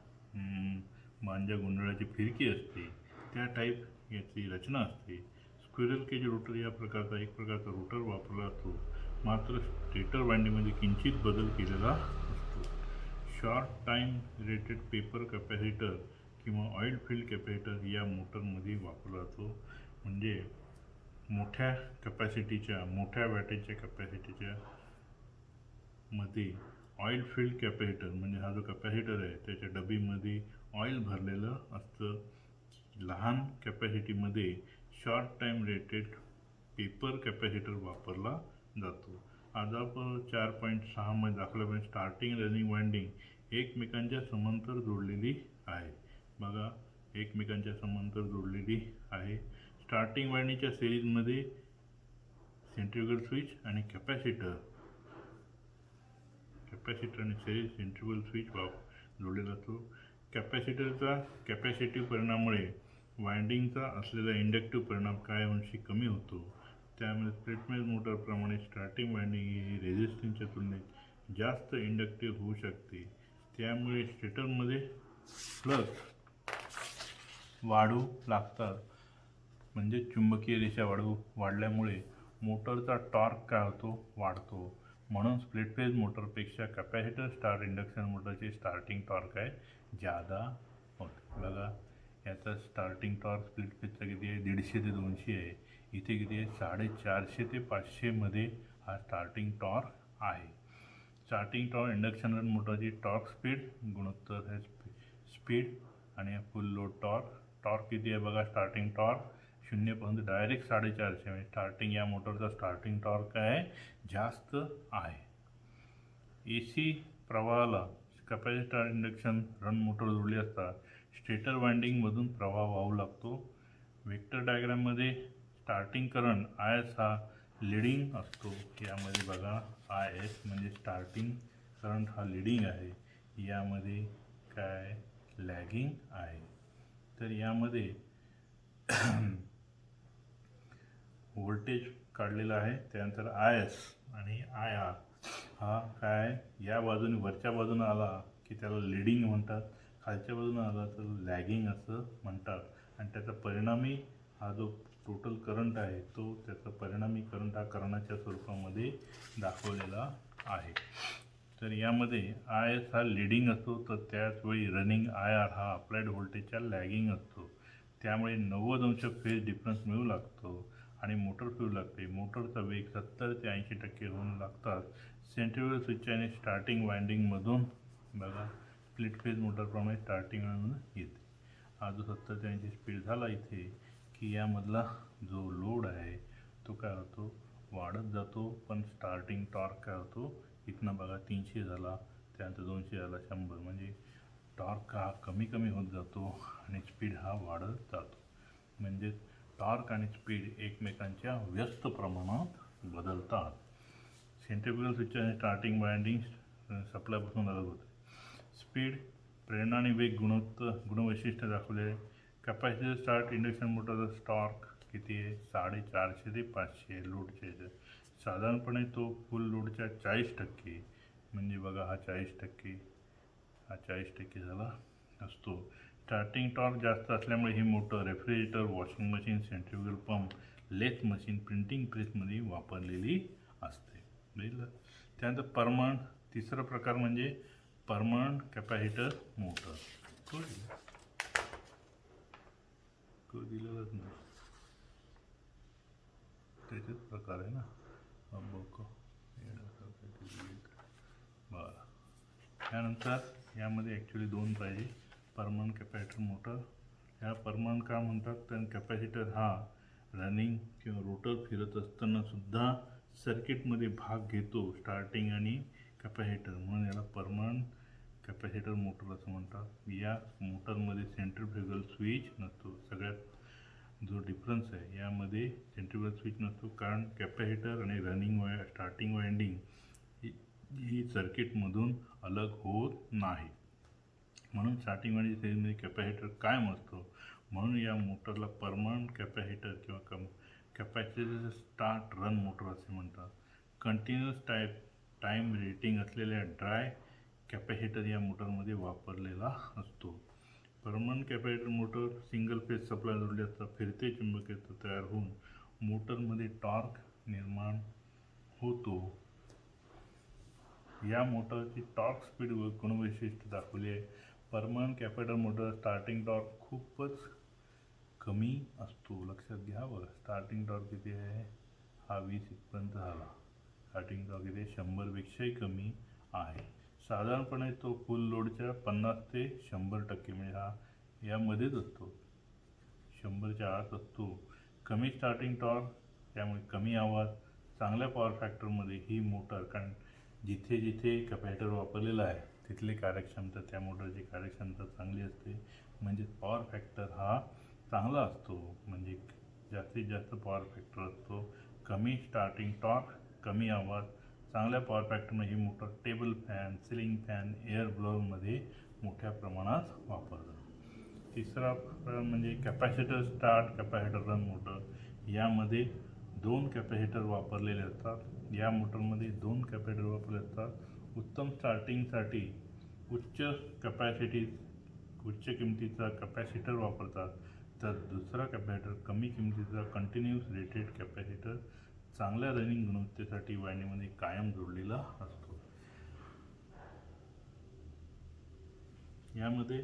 मांजा गुंडाळाची फिरकी असते त्या टाईप याची रचना असते. स्क्विरल केज रोटर या प्रकारचा एक प्रकारचा रोटर वापरला जातो, मात्र स्टेटर वाइंडिंगमध्ये किंचित बदल केलेला असतो. Short time rated paper capacitor किंवा ऑइल फील्ड कॅपॅसिटर या मोटरमध्ये वापरला जातो. म्हणजे मोठ्या कॅपॅसिटीच्या मोठ्या वॅटेजच्या कॅपॅसिटीच्या मध्ये ऑइल फील्ड कॅपॅसिटर म्हणजे हा जो कॅपॅसिटर आहे त्याच्या डबीमध्ये ऑइल भरलेलं असतं. लहान कॅपॅसिटीमध्ये short time rated paper capacitor वापरला जातो. आज आपण 4.6 मध्ये दाखवल्याप्रमाणे स्टार्टिंग रनिंग वाइंडिंग एकमेकांच्या समांतर जोडलेली आहे. बघा एकमेकांच्या समांतर जोडलेली आहे. स्टार्टिंग वाइंडिंगच्या सिरीजमध्ये सेंट्रिफ्युगल स्विच आणि कॅपॅसिटर आणि सिरीज सेंट्रिफ्युगल स्विच जोडलेला असतो. कॅपॅसिटरचा कॅपॅसिटिव्ह परिणामामुळे वाइंडिंगचा असलेला इंडक्टिव्ह परिणाम काय अंशी कमी होतो. त्यामुळे स्प्लिट फेज मोटरप्रमाणे स्टार्टिंग वाइंडिंग ही रेझिस्टन्सच्या तुलनेत जास्त इंडक्टिव्ह होऊ शकते. त्यामुळे स्टेटरमध्ये फ्लक्स वाढू लागतात. म्हणजे चुंबकीय रेषा वाढल्यामुळे मोटरचा टॉर्क काय होतो वाढतो. म्हणून स्प्लिट फेज मोटरपेक्षा कॅपॅसिटर स्टार्ट इंडक्शन मोटरचे स्टार्टिंग टॉर्क आहे ज़्यादा होतो. बघा याचा स्टार्टिंग टॉर्क स्प्लिट फेजचा किती आहे 150 ते 200 आहे. इथे किती आहे 450 ते 500 मध्ये हा स्टार्टिंग टॉर्क आहे. स्टार्टिंग टॉर्क इंडक्शन रन मोटरची टॉर्क स्पीड गुणोत्तर आहे स्पीड आणि फुल लोड टॉर्क. टॉर्क किती आहे बघा स्टार्टिंग टॉर्क 0 पर्यंत डायरेक्ट 450 म्हणजे स्टार्टिंग या मोटरचा स्टार्टिंग टॉर्क आहे जास्त आहे. AC प्रवाहाला कॅपॅसिटर इंडक्शन रन मोटर जोडली असता स्टेटर वाइंडिंगमधून प्रवाह वाहू लागतो. वेक्टर डायग्राममध्ये स्टार्टिंग करंट IS हा लिडिंग असतो. यामध्ये बघा IS म्हणजे स्टार्टिंग करंट हा लिडिंग आहे, यामध्ये काय लॅगिंग आहे. तर यामध्ये व्होल्टेज काढलेला आहे, त्यानंतर IS आणि IR हा काय या बाजूने वरच्या बाजूने आला की त्याला लिडिंग म्हणतात, खालच्या बाजूने आला तर लॅगिंग असं म्हणतात. आणि त्याचा परिणामी हा जो टोटल करंट आहे तो त्याचा परिणामी करंट हा करंटच्या स्वरूपामध्ये दाखवलेला आहे. तर यामध्ये IS हा लिडिंग असतो, तर त्याचवेळी रनिंग IR हा अप्लाइड व्होल्टेजच्या लॅगिंग असतो. त्यामुळे 90° फेज डिफरन्स मिळू लागतो आणि मोटर फिरू लागते. मोटरचा वेग 70 ते 80% होऊन लागतात. सेंट्रिफ्युगल स्विच आणि स्टार्टिंग वाइंडिंगमधून बघा स्प्लिट फेज मोटरप्रमाणे स्टार्टिंग म्हणून येते. हा जो 70 ते 80 स्पीड झाला इथे की यामधला जो लोड आहे तो काय होतो वाढत जातो, पण स्टार्टिंग टॉर्क काय होतो इथनं बघा 300 झाला, त्यानंतर 200 झाला, 100 म्हणजे टॉर्क हा कमी कमी होत जातो आणि स्पीड हा वाढत जातो. म्हणजे टॉर्क आणि स्पीड एकमेकांच्या व्यस्त प्रमाणात बदलतात. सेंट्रिफ्युगल स्विच आणि स्टार्टिंग वाइंडिंग सप्लायपासून अलग होते. स्पीड प्रेरणा आणि वेग गुणवैशिष्ट्य दाखवले. कॅपॅसिटर स्टार्ट इंडक्शन मोटरचा टॉर्क किती आहे 450 ते 500 लोडचे. साधारणपणे तो फुल लोडच्या 40%, म्हणजे बघा हा 40%, हा 40% झाला असतो. स्टार्टिंग टॉर्क जास्त असल्यामुळे ही motor refrigerator, washing machine, centrifugal pump, lathe machine, printing प्रेसमध्ये वापरलेली असते. बघितलं. त्यानंतर परमनंट तिसरा प्रकार म्हणजे परमनंट कॅपॅसिटर मोटर. तो दिलेलाच नाही, त्याचेच प्रकार आहे ना. बरं. त्यानंतर यामध्ये ॲक्च्युली 2 पाहिजे. परमनंट कॅपॅसिटर मोटर ह्या परमनंट का म्हणतात, तर कॅपॅसिटर हा रनिंग किंवा रोटर फिरत असताना सुद्धा सर्किटमध्ये भाग घेतो, स्टार्टिंग आणि कॅपॅसिटर, म्हणून याला परमनंट कॅपॅसिटर मोटर असं म्हणतात. या मोटरमध्ये सेंट्रिफ्युगल स्विच नसतो. सगळ्यात जो डिफरन्स आहे यामध्ये सेंट्रिफ्युगल स्विच नसतो, कारण कॅपॅसिटर आणि रनिंग स्टार्टिंग वाइंडिंग ही सर्किटमधून अलग होत नाही. म्हणून स्टार्टिंग वाइंडिंग सिरीजमध्ये कॅपॅसिटर कायम असतो. म्हणून या मोटरला परमनंट कॅपॅसिटर किंवा कॅपॅसिटर स्टार्ट रन मोटर असे म्हणतात. कंटिन्युअस टाईम रेटिंग असलेल्या ड्राय कॅपॅसिटर या मोटरमध्ये वापरलेला असतो. Permanent capacitor motor single phase supply जोडले असतात. फिरते चुंबकीयता तयार होऊन मोटरमध्ये टॉर्क निर्माण होतो. या मोटरची टॉर्क स्पीड व गुणवैशिष्ट्य दाखवली आहे. Permanent capacitor motor starting torque खूपच कमी असतो. लक्षात घ्या बघा, स्टार्टिंग टॉर्क किती आहे, हा 20 इथपर्यंत झाला. स्टार्टिंग टॉर्क इथे 100पेक्षाही कमी आहे. साधारणपणे तो फुल लोडच्या 50 ते 100% म्हणजे हा यामध्येच असतो, 100च्या आत असतो. कमी स्टार्टिंग टॉर्क, त्यामुळे कमी आवाज. चांगल्या पॉवर फॅक्टरमध्ये ही मोटर, कारण जिथे जिथे कॅपॅसिटर वापरलेला आहे तिथली कार्यक्षमता, त्या मोटरची कार्यक्षमता चांगली असते, म्हणजे पॉवर फॅक्टर हा चांगला असतो, म्हणजे जास्तीत जास्त पॉवर फॅक्टर असतो. कमी स्टार्टिंग टॉर्क, कमी आवाज. चांगल्या पॉवर फॅक्टरमध्ये ही motor table fan, ceiling fan, air ब्लोअरमध्ये मोठ्या प्रमाणात वापरतात. तिसरा प्रकार म्हणजे capacitor start capacitor run motor. यामध्ये 2 कॅपॅसिटर वापरलेले असतात. या मोटरमध्ये 2 कॅपॅसिटर वापरले असतात. उत्तम स्टार्टिंगसाठी उच्च किमतीचा कॅपॅसिटर वापरतात, तर दुसरा कॅपॅसिटर कमी किमतीचा कंटिन्युअस रेटेड कॅपॅसिटर चांगल्या रनिंग गुणवत्तेसाठी वाइंडिंगमध्ये कायम जोडलेला असतो. यामध्ये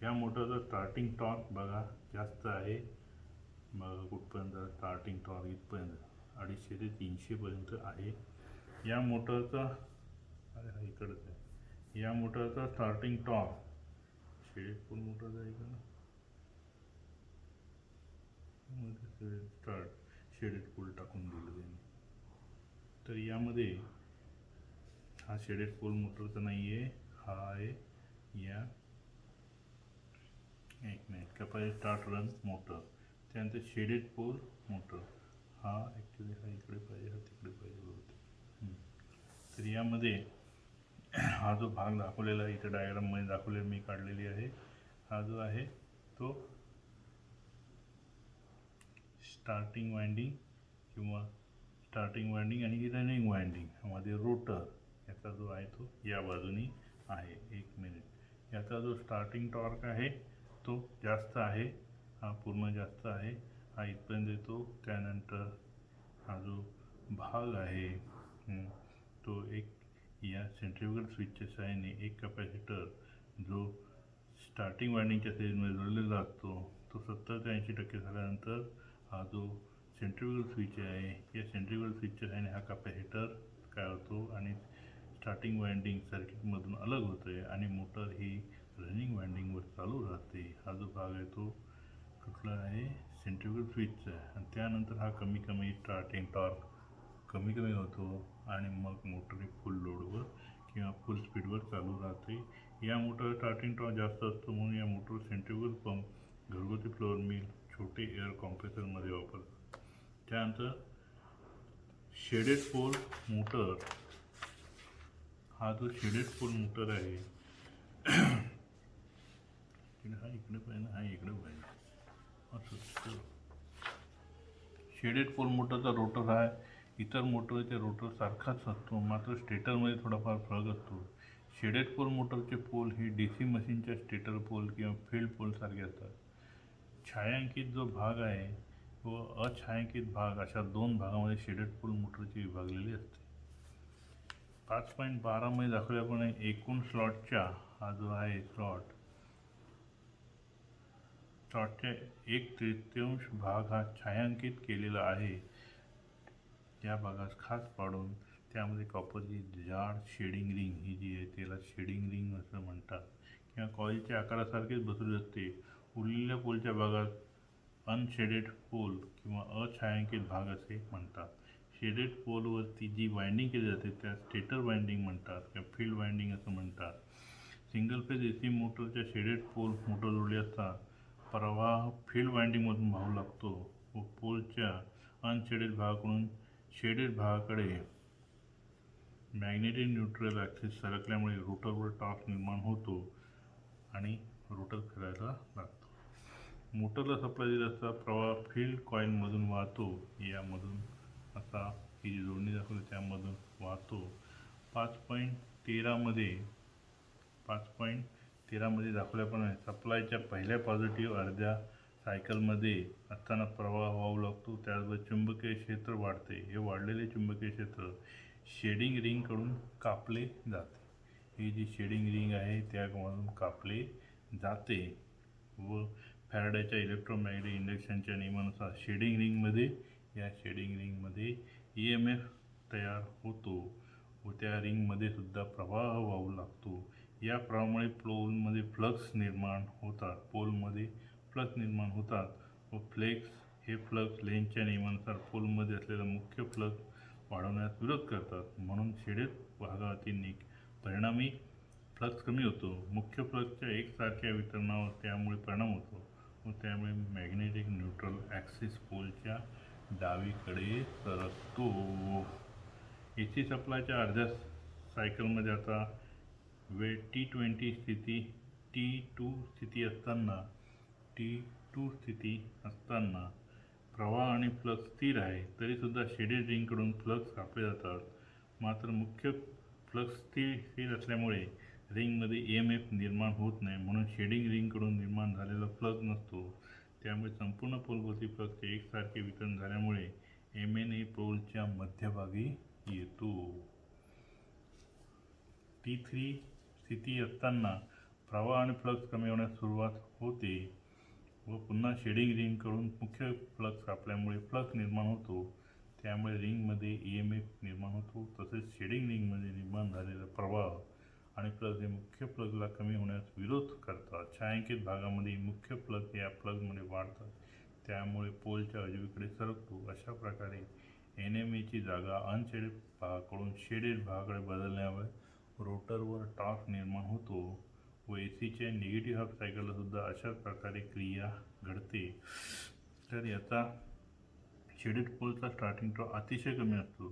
या मोटरचा स्टार्टिंग टॉर्क बघा जास्त आहे. बघा कुठपर्यंत स्टार्टिंग टॉर्क इथपर्यंत 250 ते 300पर्यंत आहे. या मोटरचा इकडंच आहे. या मोटरचा स्टार्टिंग टॉर्क शेडेड पूल मोटरचा आहे का स्टार्ट शेडेड पूल टाकून दिलं त्यांनी. तर यामध्ये हा शेडेड पोल मोटरचा नाही आहे, हा आहे या एक minute capacitor start run motor. त्यानंतर शेडेड पोल मोटर, हा ॲक्च्युली हा इकडे पाहिजे, हा तिकडे पाहिजे होते. तर यामध्ये हा जो भाग दाखवलेला आहे इथं डायग्राममध्ये दाखवलेला मी काढलेली आहे, हा जो आहे तो स्टार्टिंग वाइंडिंग किंवा स्टार्टिंग वाइंडिंग आणि रनिंग वाइंडिंग मध्ये रोटर याचा जो आहे तो या बाजूनी आहे. एक मिनिट, याचा जो स्टार्टिंग टॉर्क आहे तो जास्त आहे, हा पूर्ण जास्त आहे, हा इथपर्यंत येतो. त्यानंतर हा जो भाग आहे तो एक या सेंट्रिफ्युगल स्विचच्या सहाय्याने एक कॅपॅसिटर जो स्टार्टिंग वाइंडिंगच्या सिरीजमध्ये जोडलेला असतो तो 70 ते 80% झाल्यानंतर हा जो सेंट्रिफ्युगल स्विच आहे या सेंट्रिफ्युगल स्विचच्या सहाय्याने हा कॅपॅसिटर काय होतो आणि स्टार्टिंग वाइंडिंग सर्किटमधून अलग होतो आहे आणि मोटर ही रनिंग वाइंडिंगवर चालू राहते. हा जो भाग आहे तो कुठला आहे, सेंट्रिफ्युगल स्विचचा आहे. आणि त्यानंतर हा कमी कमी स्टार्टिंग टॉर्क कमी कमी होतो आणि मग मोटर फुल लोडवर किंवा फुल स्पीडवर चालू राहते. या मोटर स्टार्टिंग टॉर्क जास्त असतो म्हणून या मोटर सेंट्रिफ्युगल पंप, घरगुती फ्लोअर मिल, छोटे एअर कॉम्प्रेसरमध्ये वापरतात. त्यानंतर शेडेड पोल मोटर, हा जो शेडेड पोल मोटर आहे हा इकडे पाहिजे, हा इकडे पाहिजे असं. शेडेड पोल मोटरचा रोटर हा इतर मोटरच्या रोटर सारखाच असतो, मात्र स्टेटरमध्ये थोडाफार फरक असतो. शेडेड पोल मोटरचे पोल हे DC मशीनच्या स्टेटर पोल किंवा फील्ड पोल सारखे असतात. छायांकित जो भाग आहे व अछायांकित भाग अशा दोन भागामध्ये शेडेड पोल मोटरची विभागलेली असते. 5.12 मध्ये दाखवल्याप्रमाणे एकूण स्लॉटच्या हा जो आहे स्लॉटच्या 1/3 भाग हा छायांकित केलेला आहे. त्या भागास खास पाडून त्यामध्ये कॉपरची जाड शेडिंग रिंग ही जी आहे त्याला शेडिंग रिंग असं म्हणतात किंवा कॉईलच्या आकारासारखेच बसवले असते. उरलेल्या पोलच्या भागात अनशेडेड पोल किंवा अछायांकित भाग असे म्हणतात. शेडेड पोलवरती जी वाइंडिंग केली जाते त्या स्टेटर वाइंडिंग म्हणतात किंवा फील्ड वाइंडिंग असं म्हणतात. सिंगल फेज AC मोटरच्या शेडेड पोल मोटर जोडली असता प्रवाह फील्ड वाइंडिंगमधून वाहू लागतो व पोलच्या अनशेडेड भागाकडून शेडेड भागाकडे मॅग्नेटिक न्यूट्रल ॲक्सिस सरकल्यामुळे रोटरवर टॉर्क निर्माण होतो आणि रोटर फिरायला लागतो. मोटरला सप्लाय दिला असता प्रवाह फील्ड कॉईलमधून वाहतो, यामधून असा ही जी जोडणी दाखवली त्यामधून वाहतो. 5.13 मध्ये दाखवल्याप्रमाणे सप्लायच्या पहिल्या पॉझिटिव्ह अर्ध्या सायकलमध्ये असताना प्रवाह वाहू लागतो. त्याचबरोबर चुंबकीय क्षेत्र वाढते. हे वाढलेले चुंबकीय क्षेत्र शेडिंग रिंगकडून कापले जाते. ही जी शेडिंग रिंग आहे त्यामधून कापले जाते व फॅराडेच्या इलेक्ट्रोमॅग्नेटिक इंडक्शनच्या नियमानुसार शेडिंग रिंगमध्ये EMF तयार होतो व त्या रिंगमध्ये सुद्धा प्रवाह वाहू लागतो. या प्रवाहामुळे पोलमध्ये फ्लक्स निर्माण होतात व हे फ्लक्स लेन्झच्या नियमानुसार पोलमध्ये असलेला मुख्य फ्लक्स वाढवण्यास विरोध करतात. म्हणून शेडेड भागातील परिणामी फ्लक्स कमी होतो. मुख्य फ्लक्सच्या एकसारख्या वितरणावर त्यामुळे परिणाम होतो व त्यामुळे मॅग्नेटिक न्यूट्रल ॲक्सिस पोलच्या डावीकडे सरकतो. AC सप्लायच्या अर्ध्या सायकलमध्ये आता वेळ T2 स्थिती असताना प्रवाह आणि फ्लक्स स्थिर आहे तरीसुद्धा शेडेड रिंगकडून फ्लक्स कापले जातात. मात्र मुख्य फ्लक्स स्थिर असल्यामुळे रिंगमध्ये EMF निर्माण होत नाही, म्हणून शेडिंग रिंगकडून निर्माण झालेला फ्लक्स नसतो. त्यामुळे संपूर्ण पोलभोवती फ्लक्सचे एकसारखे वितरण झाल्यामुळे MNA पोलच्या मध्यभागी येतो. T3 स्थिती असताना प्रवाह आणि फ्लक्स कमी होण्यास सुरुवात होते व पुन्हा शेडिंग रिंगकडून मुख्य फ्लक्स कापल्यामुळे फ्लक्स निर्माण होतो. त्यामुळे रिंगमध्ये EMF निर्माण होतो. तसेच शेडिंग रिंगमध्ये निर्माण झालेला प्रवाह आणि फ्लक्स हे मुख्य फ्लक्सला कमी होण्यास विरोध करतात. छायांकित भागामध्ये मुख्य फ्लक्स या फ्लक्समध्ये वाढतात त्यामुळे पोलच्या उजवीकडे सरकतो. अशा प्रकारे NMAची जागा अनशेडेड भागाकडून शेडेड भागाकडे बदलण्यामुळे रोटरवर टॉर्क निर्माण होतो व ACच्या निगेटिव्ह हाफ सायकलला सुद्धा अशाच प्रकारे क्रिया घडते. तर याचा शेडेड पोलचा स्टार्टिंग टॉर्क अतिशय कमी असतो,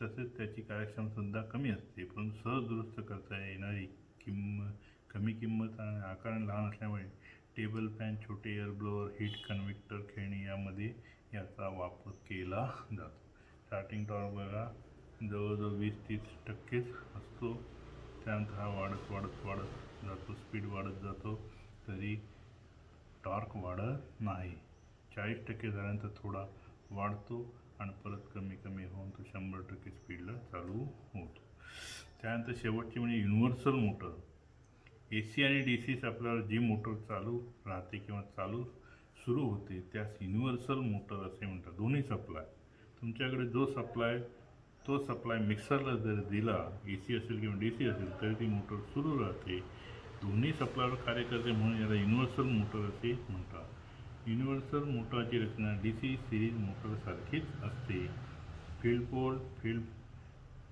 तसेच त्याची कार्यक्षमतासुद्धा कमी असते, परंतु सहज दुरुस्त करता येणारी कमी किंमत आणि आकाराने लहान असल्यामुळे टेबल फॅन, छोटे एअर ब्लोअर, हीट कन्व्हेक्टर खेळणी यामध्ये याचा वापर केला जातो. स्टार्टिंग टॉर्क बघा जवळजवळ 20-30% असतो. त्यानंतर हा वाढत जातो, स्पीड वाढत जातो, तरी टॉर्क वाढत नाही. 40% झाल्यानंतर थोडा वाढतो आणि परत कमी होऊन तो 100% स्पीडला चालू होतो. त्यानंतर शेवटची म्हणजे युनिव्हर्सल मोटर. AC आणि DC सप्लायवर जी मोटर चालू राहते किंवा सुरू होते त्यास युनिव्हर्सल मोटर असे म्हणतात. दोन्ही सप्लाय तुमच्याकडे तो सप्लाय मिक्सरला जर दिला, AC असेल किंवा DC असेल, तरी ती मोटर सुरू राहते. दोन्ही सप्लायवर कार्य करते म्हणून याला युनिव्हर्सल मोटर असे म्हणतात. युनिव्हर्सल मोटरची रचना DC सिरीज मोटरसारखीच असते. Field pole, field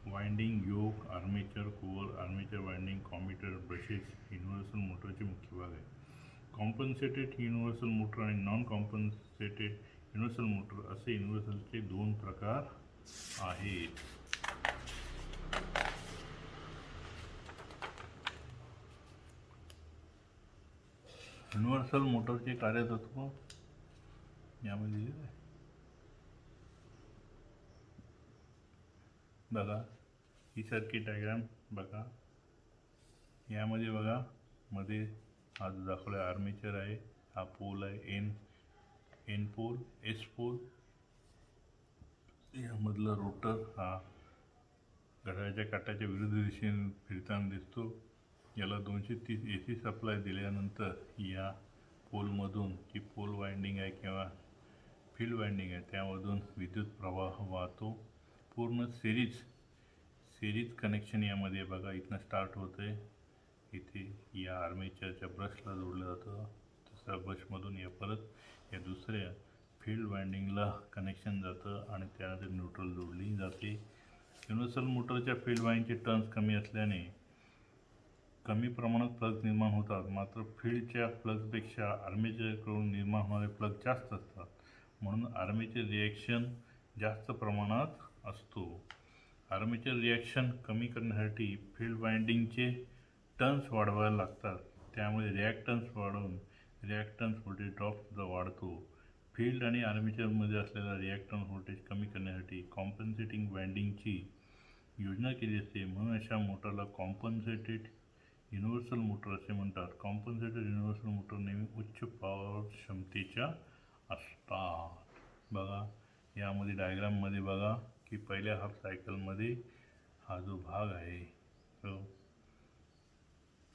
winding, yoke, armature, core, armature winding, commutator, brushes universal मोटरचे मुख्य भाग आहेत. कॉम्पन्सेटेड युनिव्हर्सल मोटर आणि नॉन कॉम्पन्सेटेड युनिव्हर्सल मोटर असे युनिव्हर्सलचे 2 प्रकार आहेत. युनिव्हर्सल मोटरचे कार्यतत्व यामध्ये दिलेले आहे. बघा ही सर्किट डायग्राम बघा. यामध्ये बघा मध्ये हा जो दाखवला आहे आर्मेचर आहे, हा पोल आहे एन पोल, एस पोल. यामधला रोटर हा घड्याळाच्या काट्याच्या विरुद्ध दिशेने फिरताना दिसतो. याला 230 AC सप्लाय दिल्यानंतर या पोलमधून जी पोल वाइंडिंग आहे किंवा फील्ड वाइंडिंग आहे त्यामधून विद्युत प्रवाह वाहतो. पूर्ण सिरीज कनेक्शन यामध्ये बघा. इथनं स्टार्ट होतं आहे, इथे या आर्मेचरच्या ब्रशला जोडलं जातं, दुसऱ्या ब्रशमधून परत या दुसऱ्या फील्ड वाइंडिंगला कनेक्शन जातं आणि त्यानंतर न्यूट्रल जोडली जाते. युनिव्हर्सल मोटरच्या फील्ड वाइंडिंगचे टर्न्स कमी असल्याने कमी प्रमाणात फ्लक्स निर्माण होतात, मात्र फील्डच्या फ्लक्सपेक्षा आर्मेचरकडून निर्माण होणारे फ्लक्स जास्त असतात, म्हणून आर्मेचर रिॲक्शन जास्त प्रमाणात असतो. आर्मेचर रिॲक्शन कमी करण्यासाठी फील्ड वाइंडिंगचे टर्न्स वाढवायला लागतात, त्यामुळे रिॲक्टन्स वाढून रिॲक्टन्स व्होल्टेज ड्रॉपसुद्धा वाढतो. फील्ड आणि आर्मेचरमध्ये असलेला रिॲक्टन्स व्होल्टेज कमी करण्यासाठी कॉम्पन्सेटिंग वाइंडिंगची योजना केली असते, म्हणून अशा मोटरला कॉम्पन्सेटेड युनिव्हर्सल मोटर असे म्हणतात. कॉम्पन्सेटेड युनिव्हर्सल मोटर नेहमी उच्च पॉवर क्षमतेच्या असतात. बघा यामध्ये डायग्राममध्ये बघा की पहिल्या हाफ सायकलमध्ये हा जो भाग आहे तो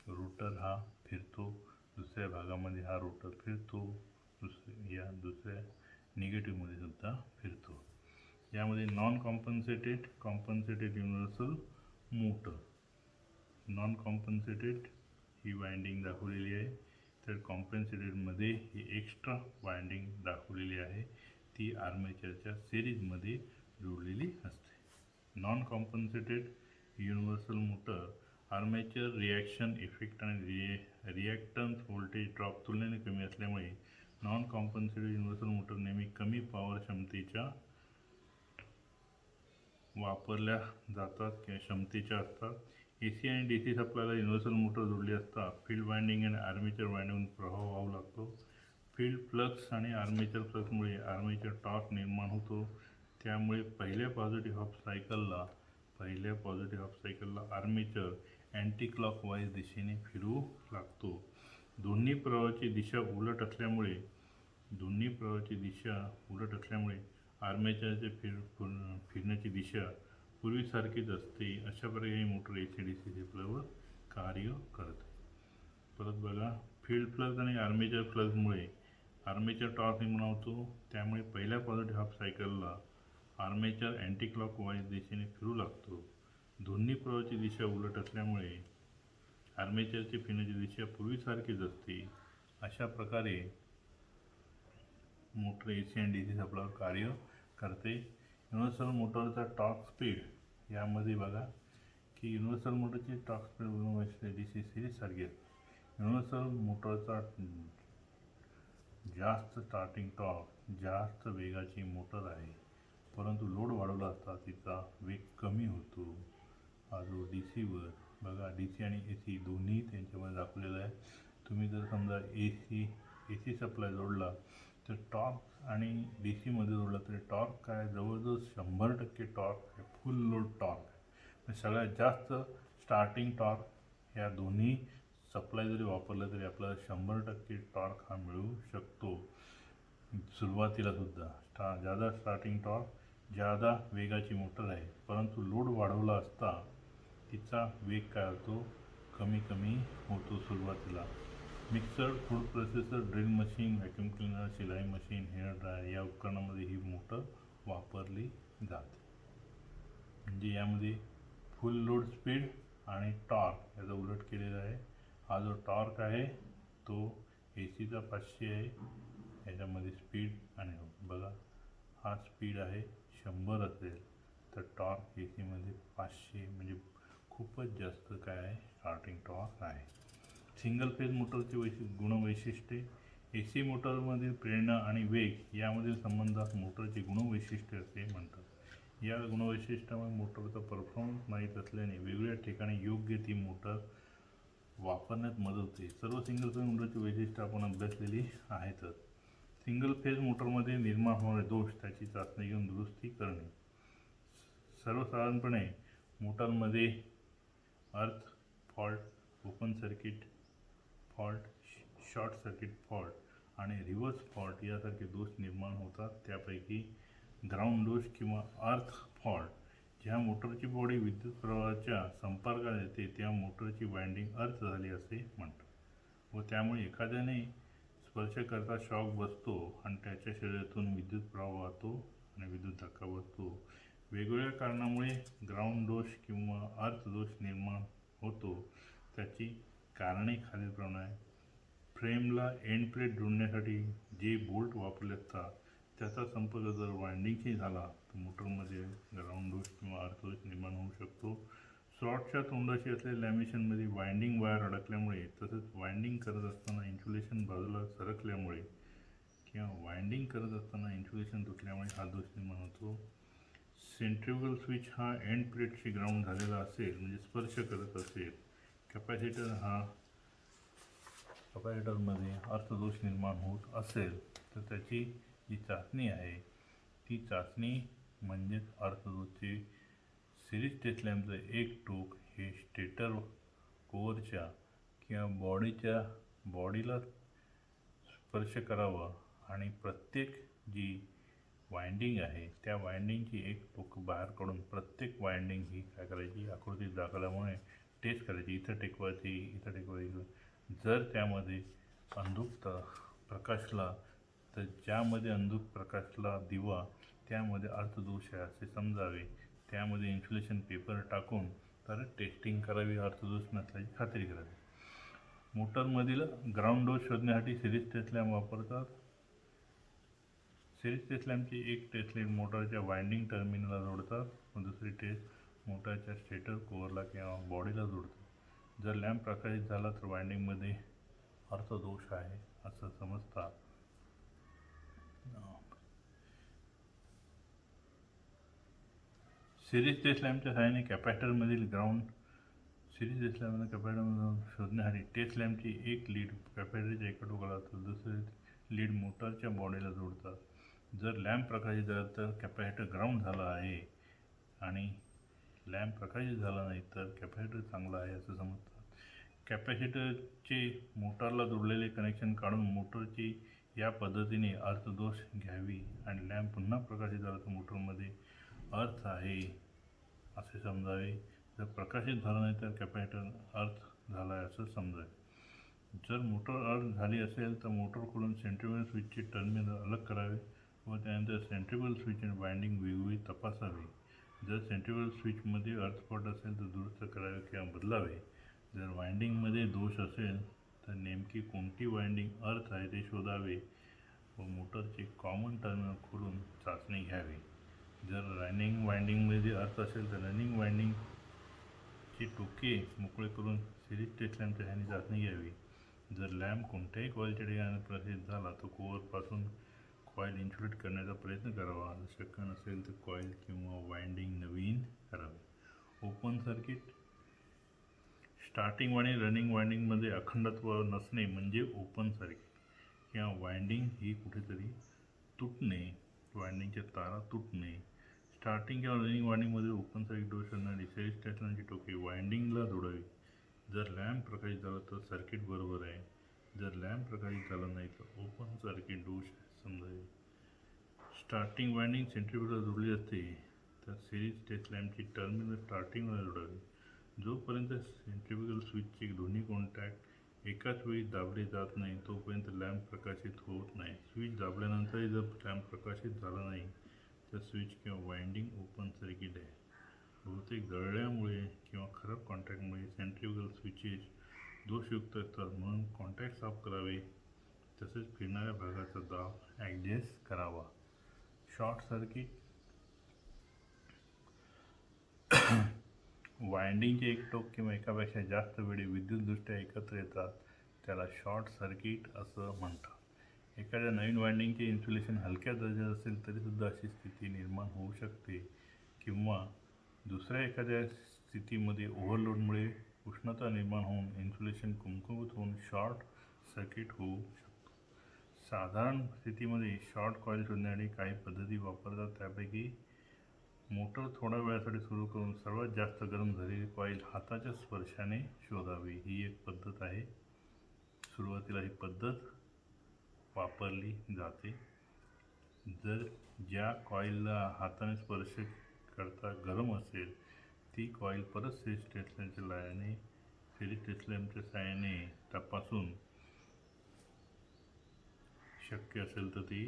रोटर हा फिरतो, दुसऱ्या भागामध्ये हा रोटर फिरतो, दुसऱ्या निगेटिव्हमध्ये सुद्धा फिरतो. यामध्ये non compensated universal motor. Non कॉम्पन्सेटेड ही वाइंडिंग दाखवलेली आहे, तर कॉम्पन्सेटेडमध्ये ही एक्स्ट्रा वाइंडिंग दाखवलेली आहे, ती आर्मेचरच्या सिरीजमध्ये जोडलेली असते. Non compensated universal motor armature reaction effect आणि रिॲक्टन्स व्होल्टेज ड्रॉप तुलनेने कमी असल्यामुळे नॉन कॉम्पन्सेटेड युनिव्हर्सल मोटर नेहमी कमी पॉवर क्षमतेच्या वापरल्या जातात किंवा क्षमतेच्या असतात. AC आणि DC सप्लायला युनिव्हर्सल मोटर जोडली असता फील्ड वाइंडिंग आणि आर्मेचर वाइंडिंगून प्रवाह वाहू लागतो. फील्ड फ्लक्स आणि आर्मेचर फ्लक्समुळे आर्मेचर टॉर्क निर्माण होतो, त्यामुळे पहिल्या पॉझिटिव्ह हाफ सायकलला आर्मेचर अँटी क्लॉकवाईज दिशेने फिरू लागतो. दोन्ही प्रवाहाची दिशा उलट असल्यामुळे आर्मेचरचे फिरण्याची दिशा पूर्वीसारखीच असते. अशा प्रकारे ही मोटर AC DC सप्लायवर कार्य करते. परत बघा फील्ड फ्लक्स आणि आर्मेचर फ्लक्समुळे आर्मेचर टॉर्क निर्माण होतो, त्यामुळे पहिल्या पॉझिटिव्ह हाफ सायकलला आर्मेचर अँटी क्लॉकवाईज दिशेने फिरू लागतो. दोन्ही प्रवाहाची दिशा उलट असल्यामुळे आर्मेचरची फिरण्याची दिशा पूर्वीसारखीच असते. अशा प्रकारे मोटर AC आणि DC सप्लायवर कार्य करते. युनिव्हर्सल मोटरचा टॉर्क स्पीड यामध्ये बघा की युनिव्हर्सल मोटरची टॉर्क स्पीड डी सी सिरीजसारखी असते. युनिव्हर्सल मोटरचा जास्त स्टार्टिंग टॉर्क जास्त वेगाची मोटर आहे, परंतु लोड वाढवला असता तिचा वेग कमी होतो. हा जो डी सीवर बघा, डी सी आणि ए सी दोन्ही त्यांच्यामध्ये दाखवलेलं आहे. तुम्ही जर समजा ए सी सप्लाय जोडला तर टॉर्क आणि डी सीमध्ये जोडला तरी टॉर्क काय जवळजवळ 100% टॉर्क आहे, फुल लोड टॉर्क आहे. सगळ्यात जास्त स्टार्टिंग टॉर्क या दोन्ही सप्लाय जरी वापरलं तरी आपल्याला 100% टॉर्क हा मिळू शकतो. सुरुवातीला सुद्धा ज़्यादा स्टार्टिंग टॉर्क ज़्यादा वेगाची मोटर आहे, परंतु लोड वाढवला असता तिचा वेग काय होतो, कमी कमी होतो. सुरुवातीला mixer, food processor, drill machine, vacuum cleaner, शिलाई मशीन, हेअर ड्रायर या उपकरणामध्ये ही मोटर वापरली जाते. म्हणजे यामध्ये फुल लोड स्पीड आणि टॉर्क याचा उलट केलेला आहे. हा जो टॉर्क आहे तो ए सीचा 500 आहे, याच्यामध्ये स्पीड आणि बघा हा स्पीड आहे 100 असेल तर टॉर्क ए सीमध्ये 500, म्हणजे खूपच जास्त काय आहे, स्टार्टिंग टॉर्क आहे. सिंगल फेज मोटरचे गुणवैशिष्ट्ये. ए सी मोटरमधील प्रेरणा आणि वेग यामधील संबंधास मोटरचे गुणवैशिष्ट्य असे म्हणतात. या गुणवैशिष्ट्यामुळे मोटरचा परफॉर्मन्स माहीत असल्याने वेगवेगळ्या ठिकाणी योग्य ती मोटर वापरण्यात मदत होते. सर्व सिंगल फेज मोटरची वैशिष्ट्ये आपण अभ्यासलेली आहेतच. सिंगल फेज मोटरमध्ये निर्माण होणारे दोष त्याची चाचणी घेऊन दुरुस्ती करणे. सर्वसाधारणपणे मोटरमध्ये अर्थ fault, open circuit fault, short circuit fault आणि रिव्हर्स फॉल्ट यासारखे दोष निर्माण होतात. त्यापैकी ग्राउंड दोष किंवा अर्थ फॉल्ट, ज्या मोटरची बॉडी विद्युत प्रवाहाच्या संपर्कात येते त्या मोटरची वाइंडिंग अर्थ झाली असे म्हणतात व त्यामुळे एखाद्याने स्पर्श करता शॉक बसतो आणि त्याच्या शरीरातून विद्युत प्रवाह वाहतो आणि विद्युत धक्का बसतो. वेगवेगळ्या कारणामुळे ग्राउंड दोष किंवा अर्थ दोष निर्माण होतो. त्याची कारणे खालीलप्रमाणे. फ्रेमला एंड प्लेट जोडण्यासाठी जे बोल्ट वापरले असतात त्याचा संपर्क जर वाइंडिंगशी झाला तर मोटरमध्ये ग्राउंड दोष किंवा अर्थ दोष निर्माण होऊ शकतो. स्लॉटच्या तोंडाशी असलेल्या लॅमिनेशनमध्ये वाइंडिंग वायर अडकल्यामुळे तसेच वाइंडिंग करत असताना इन्सुलेशन बाजूला सरकल्यामुळे किंवा वाइंडिंग करत असताना इन्सुलेशन तुटल्यामुळे हा दोष निर्माण होतो. सेंट्रिफ्युगल स्विच हा एंड प्लेटशी ग्राउंड झालेला असेल, म्हणजे स्पर्श करत असेल. कॅपॅसिटरमध्ये अर्थदोष निर्माण होत असेल तर त्याची जी चाचणी आहे ती चाचणी म्हणजेच अर्थदोषची. सिरीज टेस्ट लॅम्पचं एक टोक हे स्टेटर कोअरच्या किंवा बॉडीला स्पर्श करावा आणि प्रत्येक जी वाइंडिंग आहे त्या वाइंडिंगची एक टोक बाहेर काढून प्रत्येक वाइंडिंग ही काय करायची, आकृतीत दाखवल्यामुळे टेस्ट करायची. इथं टेकवायची. जर त्यामध्ये अंधुक प्रकाशला तर ज्यामध्ये अंधुक प्रकाशला दिवा त्यामध्ये अर्थदोष आहे असे समजावे. त्यामध्ये इन्सुलेशन पेपर टाकून तर टेस्टिंग करावी, अर्थदोष नसल्याची खात्री करावी. मोटरमधील ग्राउंड दोष शोधण्यासाठी सिरीज टेस्ट लॅम्प वापरतात. सिरीज टेस्ट लॅम्पची एक टेस्ट लाईट मोटरच्या वाइंडिंग टर्मिनलला जोडतात व दुसरी टेस्ट मोटरच्या स्टेटर कोअरला किंवा बॉडीला जोडतात. जर लॅम्प प्रकाशित झाला तर वाइंडिंगमध्ये अर्थदोष आहे असं समजतात. सिरीज टेस्ट लॅम्पच्या सहाय्याने कॅपॅसिटरमधील ग्राउंड शोधण्यासाठी टेस्ट लॅम्पची एक लीड कॅपॅसिटरच्या एका टोकाला तर दुसरी लीड मोटरच्या बॉडीला जोडतात. जर लॅम्प प्रकाशित झाला तर कॅपॅसिटर ग्राउंड झाला आहे आणि लॅम्प प्रकाशित झाला नाही तर कॅपॅसिटर चांगला आहे असं समजतात. कॅपॅसिटरचे मोटरला जोडलेले कनेक्शन काढून मोटरची या पद्धतीने अर्थदोष घ्यावी आणि लॅम्प पुन्हा प्रकाशित झाला तर मोटरमध्ये अर्थ आहे असे समजावे. जर प्रकाशित झाला नाही तर कॅपॅसिटर अर्थ झाला आहे असं समजावे. जर मोटर अर्थ झाली असेल तर मोटर खोलून सेंट्रिफ्युगल स्विचचे टर्मिनल अलग करावे व त्यानंतर सेंट्रिफ्युगल स्विच आणि वाइंडिंग वेगवेगळी तपासावी. जर सेंट्रिफ्युगल स्विचमध्ये अर्थ फॉल्ट असेल तर दुरुस्त करावे किंवा बदलावे. जर वाइंडिंगमध्ये दोष असेल तर नेमकी कोणती वाइंडिंग अर्थ आहे ते शोधावे व मोटरचे कॉमन टर्मिनल खोलून चाचणी घ्यावी. जर रनिंग वाइंडिंगमध्ये अर्थ असेल तर रनिंग वाइंडिंगची टोके मोकळे करून सिरीज टेस्ट लॅम्पच्या ह्याने चाचणी घ्यावी. जर लॅम्प कोणत्याही कॉईलच्या ठिकाणी प्रसारित झाला तर कोअरपासून कॉईल इन्सुलेट करण्याचा प्रयत्न करावा. जर शक्य नसेल तर कॉईल किंवा वाइंडिंग नवीन करावे. ओपन सर्किट स्टार्टिंग आणि रनिंग वाइंडिंगमध्ये अखंडत्व नसणे म्हणजे ओपन सर्किट किंवा वाइंडिंग ही कुठेतरी तुटणे, वाइंडिंगच्या तारा तुटणे. स्टार्टिंग किंवा रनिंग वाइंडिंगमध्ये ओपन सर्किट दोष असणारी सिरीज टेस्टरची टोके वाइंडिंगला जोडावी. जर लॅम्प प्रकाशित झाला तर सर्किट बरोबर आहे. जर लॅम्प प्रकाशित झाला नाही तर ओपन सर्किट दोष समजावे. स्टार्टिंग वाइंडिंग सेंट्रिफ्युगल जोडली असते तर सिरीज टेस्ट लॅम्पची टर्मिनल स्टार्टिंगला जोडावी. जोपर्यंत सेंट्रिफ्युगल स्विचचे दोन्ही कॉन्टॅक्ट एकाच वेळी दाबले जात नाही तोपर्यंत लॅम्प प्रकाशित होत नाही. स्विच दाबल्यानंतरही जर लॅम्प प्रकाशित झाला नाही तर स्विच किंवा वाइंडिंग ओपन सर्किट आहे. बहुतेक जळल्यामुळे किंवा खराब कॉन्टॅक्टमुळे सेंट्रिफ्युगल स्विचेस दोषयुक्त असतात, म्हणून कॉन्टॅक्ट साफ करावे. तसेच फिरणाऱ्या भागाचा दाब ॲडजस्ट करावा. शॉर्ट सर्किट वाइंडिंगचे एक टोक किंवा एकापेक्षा जास्त वेळी विद्युतदृष्ट्या एकत्र येतात त्याला शॉर्ट सर्किट असं म्हणतात. एखाद्या नवीन वाइंडिंगचे इन्सुलेशन हलक्या दर्जाचे असेल तरीसुद्धा अशी स्थिती निर्माण होऊ शकते किंवा दुसऱ्या एखाद्या स्थितीमध्ये ओव्हरलोडमुळे उष्णता निर्माण होऊन इन्सुलेशन कमकुवत होऊन शॉर्ट सर्किट होऊ शकतो. साधारण स्थितीमध्ये शॉर्ट कॉईल शोधण्यासाठी काही पद्धती वापरतात. त्यापैकी मोटर थोड्या वेळासाठी सुरू करून सर्वात जास्त गरम झालेली कॉईल हाताच्या स्पर्शाने शोधावी. ही एक पद्धत आहे. सुरुवातीला ही पद्धत वापरली जाते. जर ज्या कॉईलला हाताने स्पर्श करता गरम असेल ती कॉईल परत सिरीज टेस्ट लॅम्पच्या साहाय्याने तपासून शक्य असेल तर ती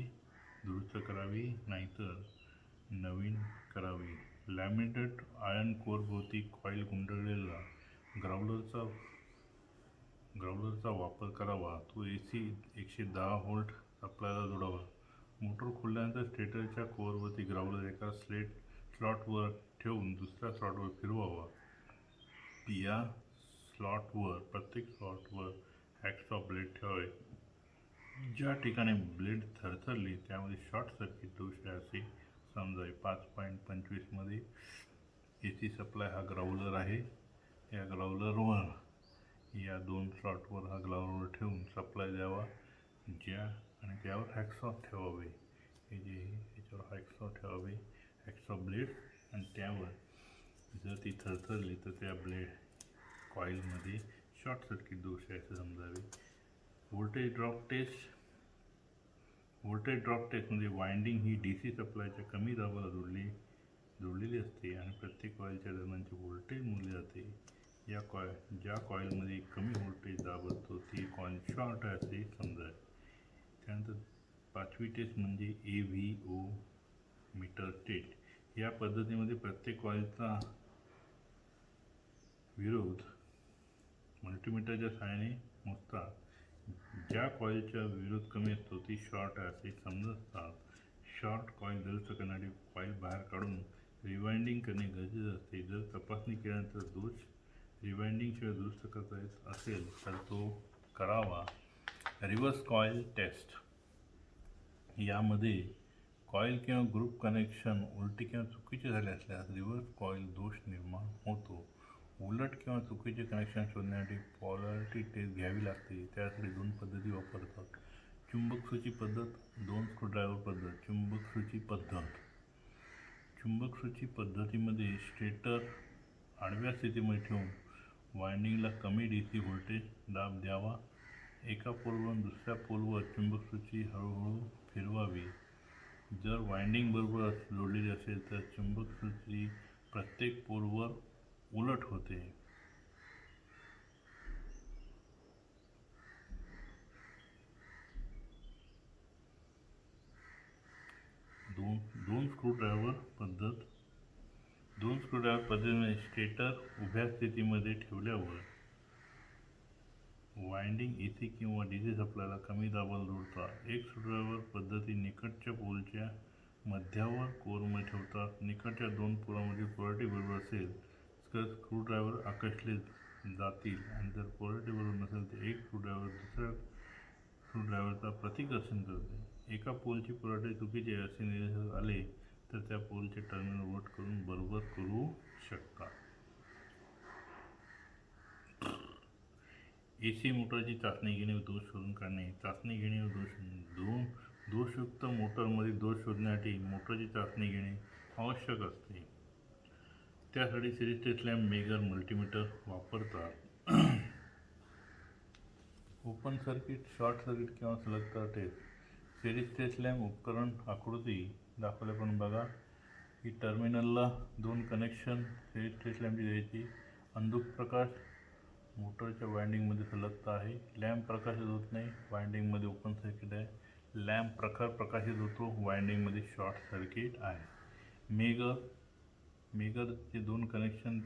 दुरुस्त करावी, नाहीतर नवीन करावी. लॅमिनेटेड आयर्न कोअरभोवती कॉईल गुंडाळलेला ग्राउलरचा वापर करावा. तो AC 110 व्होल्ट सप्लायला जोडावा. मोटर खोलल्यानंतर स्टेटरच्या कोअरवरती ग्राउलर एका स्लॉटवर ठेवून दुसऱ्या स्लॉटवर फिरवावा. या प्रत्येक स्लॉटवर हॅकसॉ ब्लेड ठेवावे. ज्या ठिकाणी ब्लेड थरथरली त्यामध्ये शॉर्ट सर्किट दोष आहे असे समजावे. 5.25 मध्ये AC सप्लाय हा ग्राउलर आहे. या ग्राउलरवर या दोन स्लॉटवर हा ग्राउलर ठेवून सप्लाय द्यावा. आणि त्यावर हॅकसॉ ठेवावे. याच्यावर हॅकसॉ ठेवावे, हॅकसॉ ब्लेड, आणि त्यावर जर ती थरथरली तर त्या कॉईलमध्ये शॉर्ट सर्किट दोष आहे असे समजावे. व्होल्टेज ड्रॉप टेस्टमध्ये वाइंडिंग ही DC सप्लायच्या कमी दाबाला जोडलेली असते आणि प्रत्येक कॉईलच्या दरम्यानचे व्होल्टेज मोजले जाते. ज्या कॉईलमध्ये कमी व्होल्टेज दाब असतो ती कॉईल शॉर्ट आहे असे समजावे. त्यानंतर 5वी टेस्ट म्हणजे AVO मीटर टेस्ट. या पद्धतीमध्ये प्रत्येक कॉईलचा विरोध मल्टीमीटरच्या सहाय्याने मोजतात. ज्या कॉईलचा विरोध कमी असतो ती शॉर्ट आहे असे समजतात. शॉर्ट कॉईल दुरुस्त करण्यासाठी कॉईल बाहेर काढून रिवाइंडिंग करणे गरजेचे असते. जर तपासणी केल्यानंतर दोष रिवाइंडिंगशिवाय दुरुस्त करता येत असेल तर तो करावा. Reverse coil test. यामध्ये कॉईल किंवा ग्रुप कनेक्शन उलटी किंवा चुकीचे झाले असल्यास रिव्हर्स कॉईल दोष निर्माण होतो. उलट किंवा चुकीचे कनेक्शन शोधण्यासाठी पॉलॅरिटी टेस्ट घ्यावी लागते. त्यासाठी 2 पद्धती वापरतात. चुंबक सूची पद्धत, 2 स्क्रूड्रायव्हर पद्धत. चुंबक सूची पद्धतीमध्ये स्टेटर आडव्या स्थितीमध्ये ठेवून वाइंडिंगला कमी DC व्होल्टेज दाब द्यावा. एका पोलवरून दुसऱ्या पोलवर चुंबक सूची हळूहळू फिरवावी. जर वाइंडिंग बरोबर जोडलेली असेल तर चुंबक सूची प्रत्येक पोलवर उलट होते. दोन स्क्रूड्रायव्हर पद्धतीमध्ये स्टेटर उभ्या स्थितीमध्ये ठेवल्यावर वाइंडिंग AC किंवा DC सप्लायला कमी दाबाला जोडतात. एक स्क्रूड्रायव्हर पद्धती निकटच्या पोलच्या मध्यावर कोरमध्ये ठेवतात. निकटच्या दोन पोलांमधील पोलॅरिटी बरोबर असेल तर स्क्रूड्रायव्हर आकर्षले जातील आणि जर पोलॅरिटी बरोबर नसेल तर एक स्क्रूड्रायव्हर दुसऱ्या स्क्रूड्रायव्हरचा प्रतिकर्षण करते. एका पोलची पोलॅरिटी चुकीची आहे असे निदर्शनास आले तर त्या पोलचे टर्मिनल वट करून बरोबर करू शकता. AC मोटरची चाचणी घेणे व दोष शोधून काढणे. चाचणी घेणे व दोषयुक्त मोटरमधील दोष शोधण्यासाठी मोटरची चाचणी घेणे आवश्यक असते. त्यासाठी series test lamp, megger, multimeter वापरतात. ओपन सर्किट, शॉर्ट सर्किट किंवा सलगता टेस्ट. सिरीज टेस्ट लॅम्प उपकरण आकृती दाखवल्याप्रमाणे बघा. ही टर्मिनलला दोन कनेक्शन सिरीज टेस्ट लॅम्पची द्यायची. अंधुक प्रकाश मोटरच्या वायंडिंगमध्ये सलगता आहे. लॅम्प प्रकाशित होत नाही, वायंडिंगमध्ये ओपन सर्किट आहे. लॅम्प प्रखर प्रकाशित होतो, वायंडिंगमध्ये शॉर्ट सर्किट आहे. मेगरचे दोन कनेक्शन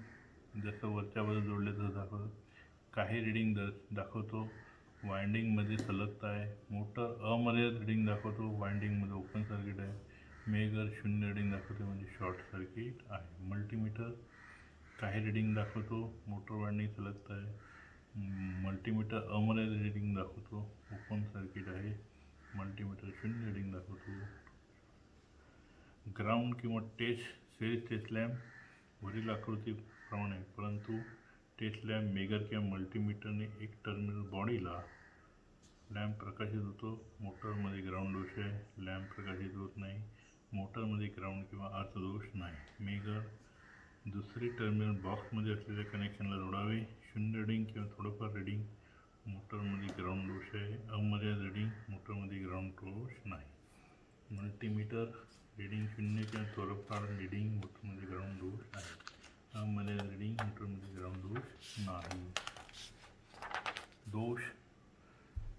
जसं वरच्या बाजूला जोडले तसं दाखवतो. काही रिडिंग दाखवतो, वायंडिंगमध्ये सलगता आहे. मोटर अमर्यादित रिडिंग दाखवतो, वायंडिंगमध्ये ओपन सर्किट आहे. मेगर 0 रिडिंग दाखवते म्हणजे शॉर्ट सर्किट आहे. मल्टीमीटर काही रिडिंग दाखवतो, मोटर वायंडिंग सलगत आहे. मल्टीमीटर अमर्यादित रिडिंग दाखवतो, ओपन सर्किट आहे. मल्टीमीटर 0 रिडिंग दाखवतो. ग्राउंड किंवा सिरीज टेस्ट लॅम्प वरील आकृतीप्रमाणे, परंतु टेस्ट लॅम्प, मेगर किंवा मल्टीमीटरने एक टर्मिनल बॉडीला लॅम्प प्रकाशित होतो. मोटरमध्ये ग्राउंड दोष आहे, लॅम्प प्रकाशित होत नाही. मोटरमध्ये ग्राउंड किंवा अर्थ दोष नाही. मेगर दुसरी टर्मिनल बॉक्समध्ये असलेल्या कनेक्शनला जोडावे. 0 रिडिंग किंवा थोडंफार रिडिंग, मोटरमध्ये ग्राउंड दोष आहे. अमर्यादित रिडिंग, मोटरमध्ये ग्राउंड दोष नाही. मल्टीमीटर रिडिंग 0 किंवा थोडंफार रिडिंग, मोटरमध्ये ग्राउंड दोष आहे. अमर्यादित रिडिंग, मोटरमध्ये ग्राउंड दोष नाही. दोष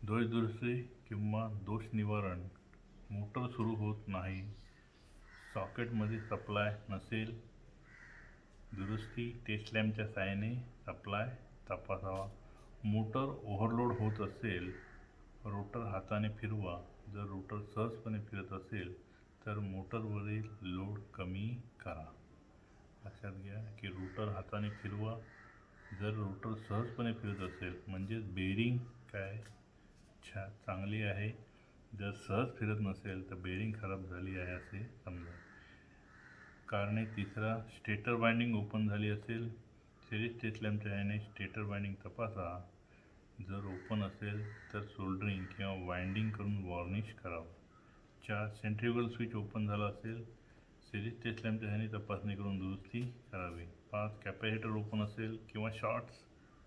दुरुस्ती किंवा दोष निवारण. मोटर सुरू होत नाही, सॉकेटमध्ये सप्लाय नसेल. दुरुस्ती, टेस्ट लॅम्पच्या साहाय्याने सप्लाय तपासावा. मोटर ओव्हरलोड होत असेल, रोटर हाताने फिरवा. जर रोटर सहजपणे फिरत असेल तर मोटरवरील लोड कमी करा. लक्षात घ्या की रोटर हाताने फिरवा. जर रोटर सहजपणे फिरत असेल म्हणजेच बेरिंग चांगली आहे. जर सहज फिरत नसेल तर बेरिंग खराब झाली आहे असे समजा. कारणे तिसरा, स्टेटर वायंडिंग ओपन झाली असेल. सिरीज टेस्ट लॅम्पच्या सहाय्याने स्टेटर वायंडिंग तपासा. जर ओपन असेल तर सोल्डरिंग किंवा वायंडिंग करून वॉर्निश करावं. 4, सेंट्रिफ्युगल स्विच ओपन झाला असेल. सिरीज टेस्ट लॅम्पच्या सहाय्याने तपासणी करून दुरुस्ती करावी. 5, कॅपॅसिटर ओपन असेल किंवा शॉर्ट्स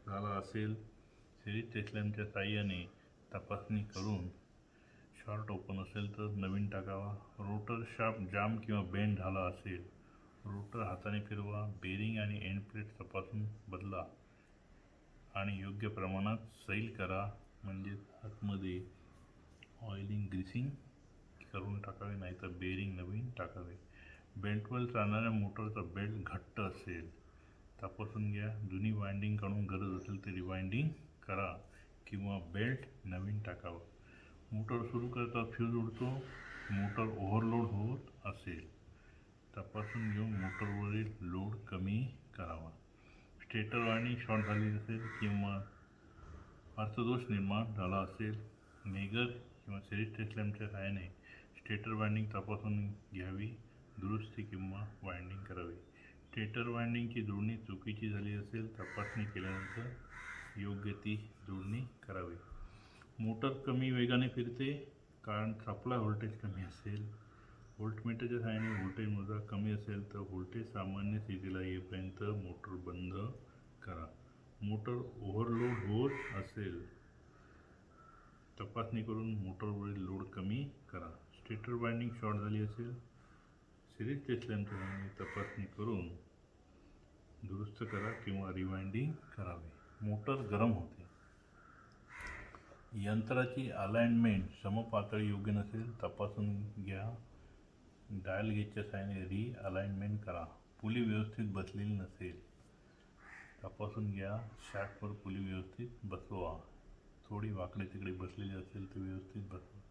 झाला असेल. सिरीज टेस्ट लॅम्पच्या साहाय्याने तपासणी करून शॉर्ट ओपन असेल तर नवीन टाकावा. रोटर शाफ्ट जाम किंवा बेंड झाला असेल, रोटर हाताने फिरवा. बेरिंग आणि एंड प्लेट तपासून बदला आणि योग्य प्रमाणात सैल करा. म्हणजेच आतमध्ये ऑइलिंग, ग्रीसिंग करून टाकावे, नाहीतर बेरिंग नवीन टाकावे. बेल्टवर चालणाऱ्या मोटरचा बेल्ट घट्ट असेल तपासून घ्या. जुनी वायंडिंग काढून गरज असेल तर रिवाइंडिंग करा किंवा बेल्ट नवीन टाकावा. मोटर सुरू करता फ्यूज उडतो, मोटर ओव्हरलोड होत असेल तपासून घेऊन मोटरवरील लोड कमी करावा. स्टेटर वायंडिंग शॉर्ट झाली असेल किंवा अर्थदोष निर्माण झाला असेल, मेगर किंवा सिरीज टेस्ट लॅम्पच्या सहाय्याने स्टेटर वायंडिंग तपासून घ्यावी. दुरुस्ती किंवा वायंडिंग करावी. स्टेटर वायंडिंगची जोडणी चुकीची झाली असेल, तपासणी केल्यानंतर योग्य ती जोडणी करावी. मोटर कमी वेगाने फिरते कारण सप्लाय व्होल्टेज कमी असेल. व्होल्टमीटरच्या सहाय्याने व्होल्टेज मोजा. कमी असेल तर व्होल्टेज सामान्य स्थितीला येईपर्यंत मोटर बंद करा. मोटर ओव्हरलोड होत असेल तपासणी करून मोटरवरील लोड कमी करा. स्टेटर वायंडिंग शॉर्ट झाली असेल, सिरीज टेस्ट लॅम्पच्या सहाय्याने तपासणी करून दुरुस्त करा किंवा रिवाइंडिंग करावे. मोटर गरम होते. यंत्राची अलाइनमेंट समपातळी योग्य नसेल तपासून घ्या. डायल गेजच्या सहाय्याने री-अलाइनमेंट करा. पुली व्यवस्थित बसलेली नसेल तपासून घ्या. शाफ्टवर पुली व्यवस्थित बसवा. थोडी वाकडे तिकडे बसलेली असेल तर व्यवस्थित बसवा.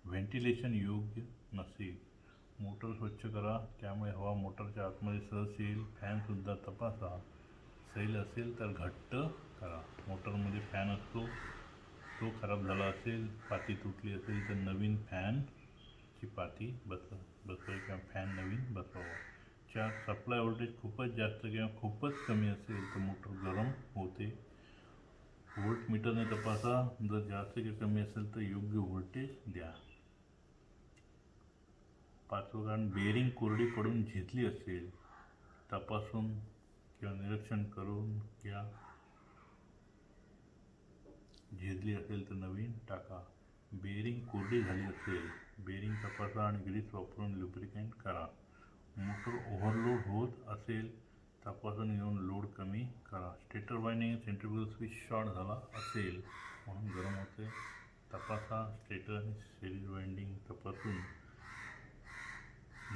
व्हेंटिलेशन योग्य नसेल, मोटर स्वच्छ करा, त्यामुळे हवा मोटरच्या आतमध्ये सहज येईल. फॅनसुद्धा तपासा, सैल असेल तर घट्ट करा. मोटरमध्ये फॅन असतो, तो खराब झाला असेल, पाती तुटली असेल तर नवीन फॅनची पाती बसवावी किंवा फॅन नवीन बसवावा. 4. सप्लाय व्होल्टेज खूपच जास्त किंवा खूपच कमी असेल तर मोटर गरम होते. व्होल्ट मीटरने तपासा, जर जास्त किंवा कमी असेल तर योग्य व्होल्टेज द्या. 5वं कारण, बेअरिंग कोरडी पडून झिजली असेल, तपासून किंवा निरीक्षण करून घ्या. झिजली असेल तर नवीन टाका. बेअरिंग कोरडी झाली असेल, बेअरिंग तपासा आणि ग्रीस वापरून लुब्रिकेंट करा. मोटर ओव्हरलोड होत असेल, तपासून घेऊन लोड कमी करा. Stator winding centrifugal switch short झाला असेल म्हणून गरम होते, तपासा. स्टेटर आणि सिरीज वायंडिंग तपासून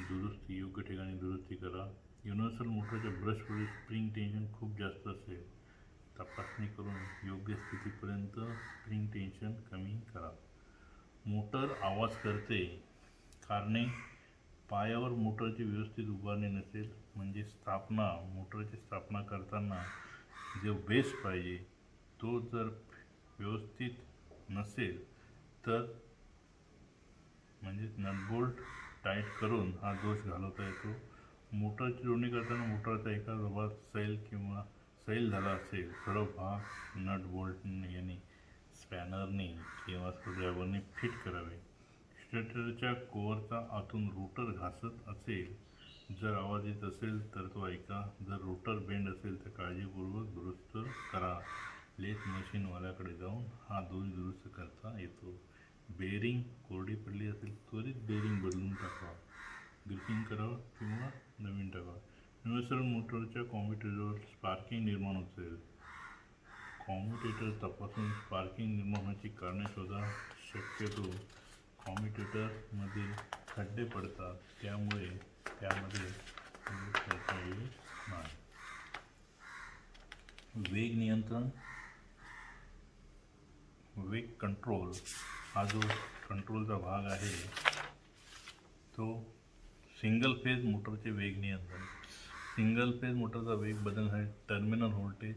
दुरुस्ती योग्य ठिकाणी दुरुस्ती करा. युनिव्हर्सल मोटरच्या ब्रशवरील स्प्रिंग टेन्शन खूप जास्त असेल, तपासणी करून योग्य स्थितीपर्यंत स्प्रिंग टेन्शन कमी करा. मोटर आवाज करते, कारणे पायावर मोटरची व्यवस्थित उभारणी नसेल, म्हणजे मोटरची स्थापना करताना जो बेस पाहिजे तो जर व्यवस्थित नसेल तर म्हणजेच नटबोल्ट टाईट करून हा दोष घालवता येतो. मोटरची जोडणी करताना मोटरचा एका भागात सैल झाला असेल, सर्व भाग नट बोल्ट याने स्पॅनरने किंवा स्क्रूड्रायव्हरने फिट करावे. स्टेटरच्या कोअरचा आतून रोटर घासत असेल, जर आवाज येत असेल तर तो ऐका. जर रोटर बेंड असेल तर काळजीपूर्वक दुरुस्त करा. लेथ मशीनवाल्याकडे जाऊन हा दोष दुरुस्त करता येतो. बेअरिंग कोरडी पडली असेल, त्वरित बेअरिंग बदलून टाका, ग्रीसिंग करा किंवा नवीन टाका. युनिव्हर्सल मोटरच्या कॉम्युटेटरवर स्पार्किंग निर्माण असेल, कॉम्युटेटर तपासून स्पार्किंग निर्माण होण्याची कारणे शोधा. शक्यतो कॉम्युटेटरमध्ये खड्डे पडतात, त्यामुळे त्यामध्ये करता येईल नाही. वेग नियंत्रण, वेग कंट्रोल हा जो कंट्रोलचा भाग आहे तो सिंगल फेज मोटरचे वेग नियंत्रण. सिंगल फेज मोटरचा वेग बदलण्यासाठी टर्मिनल व्होल्टेज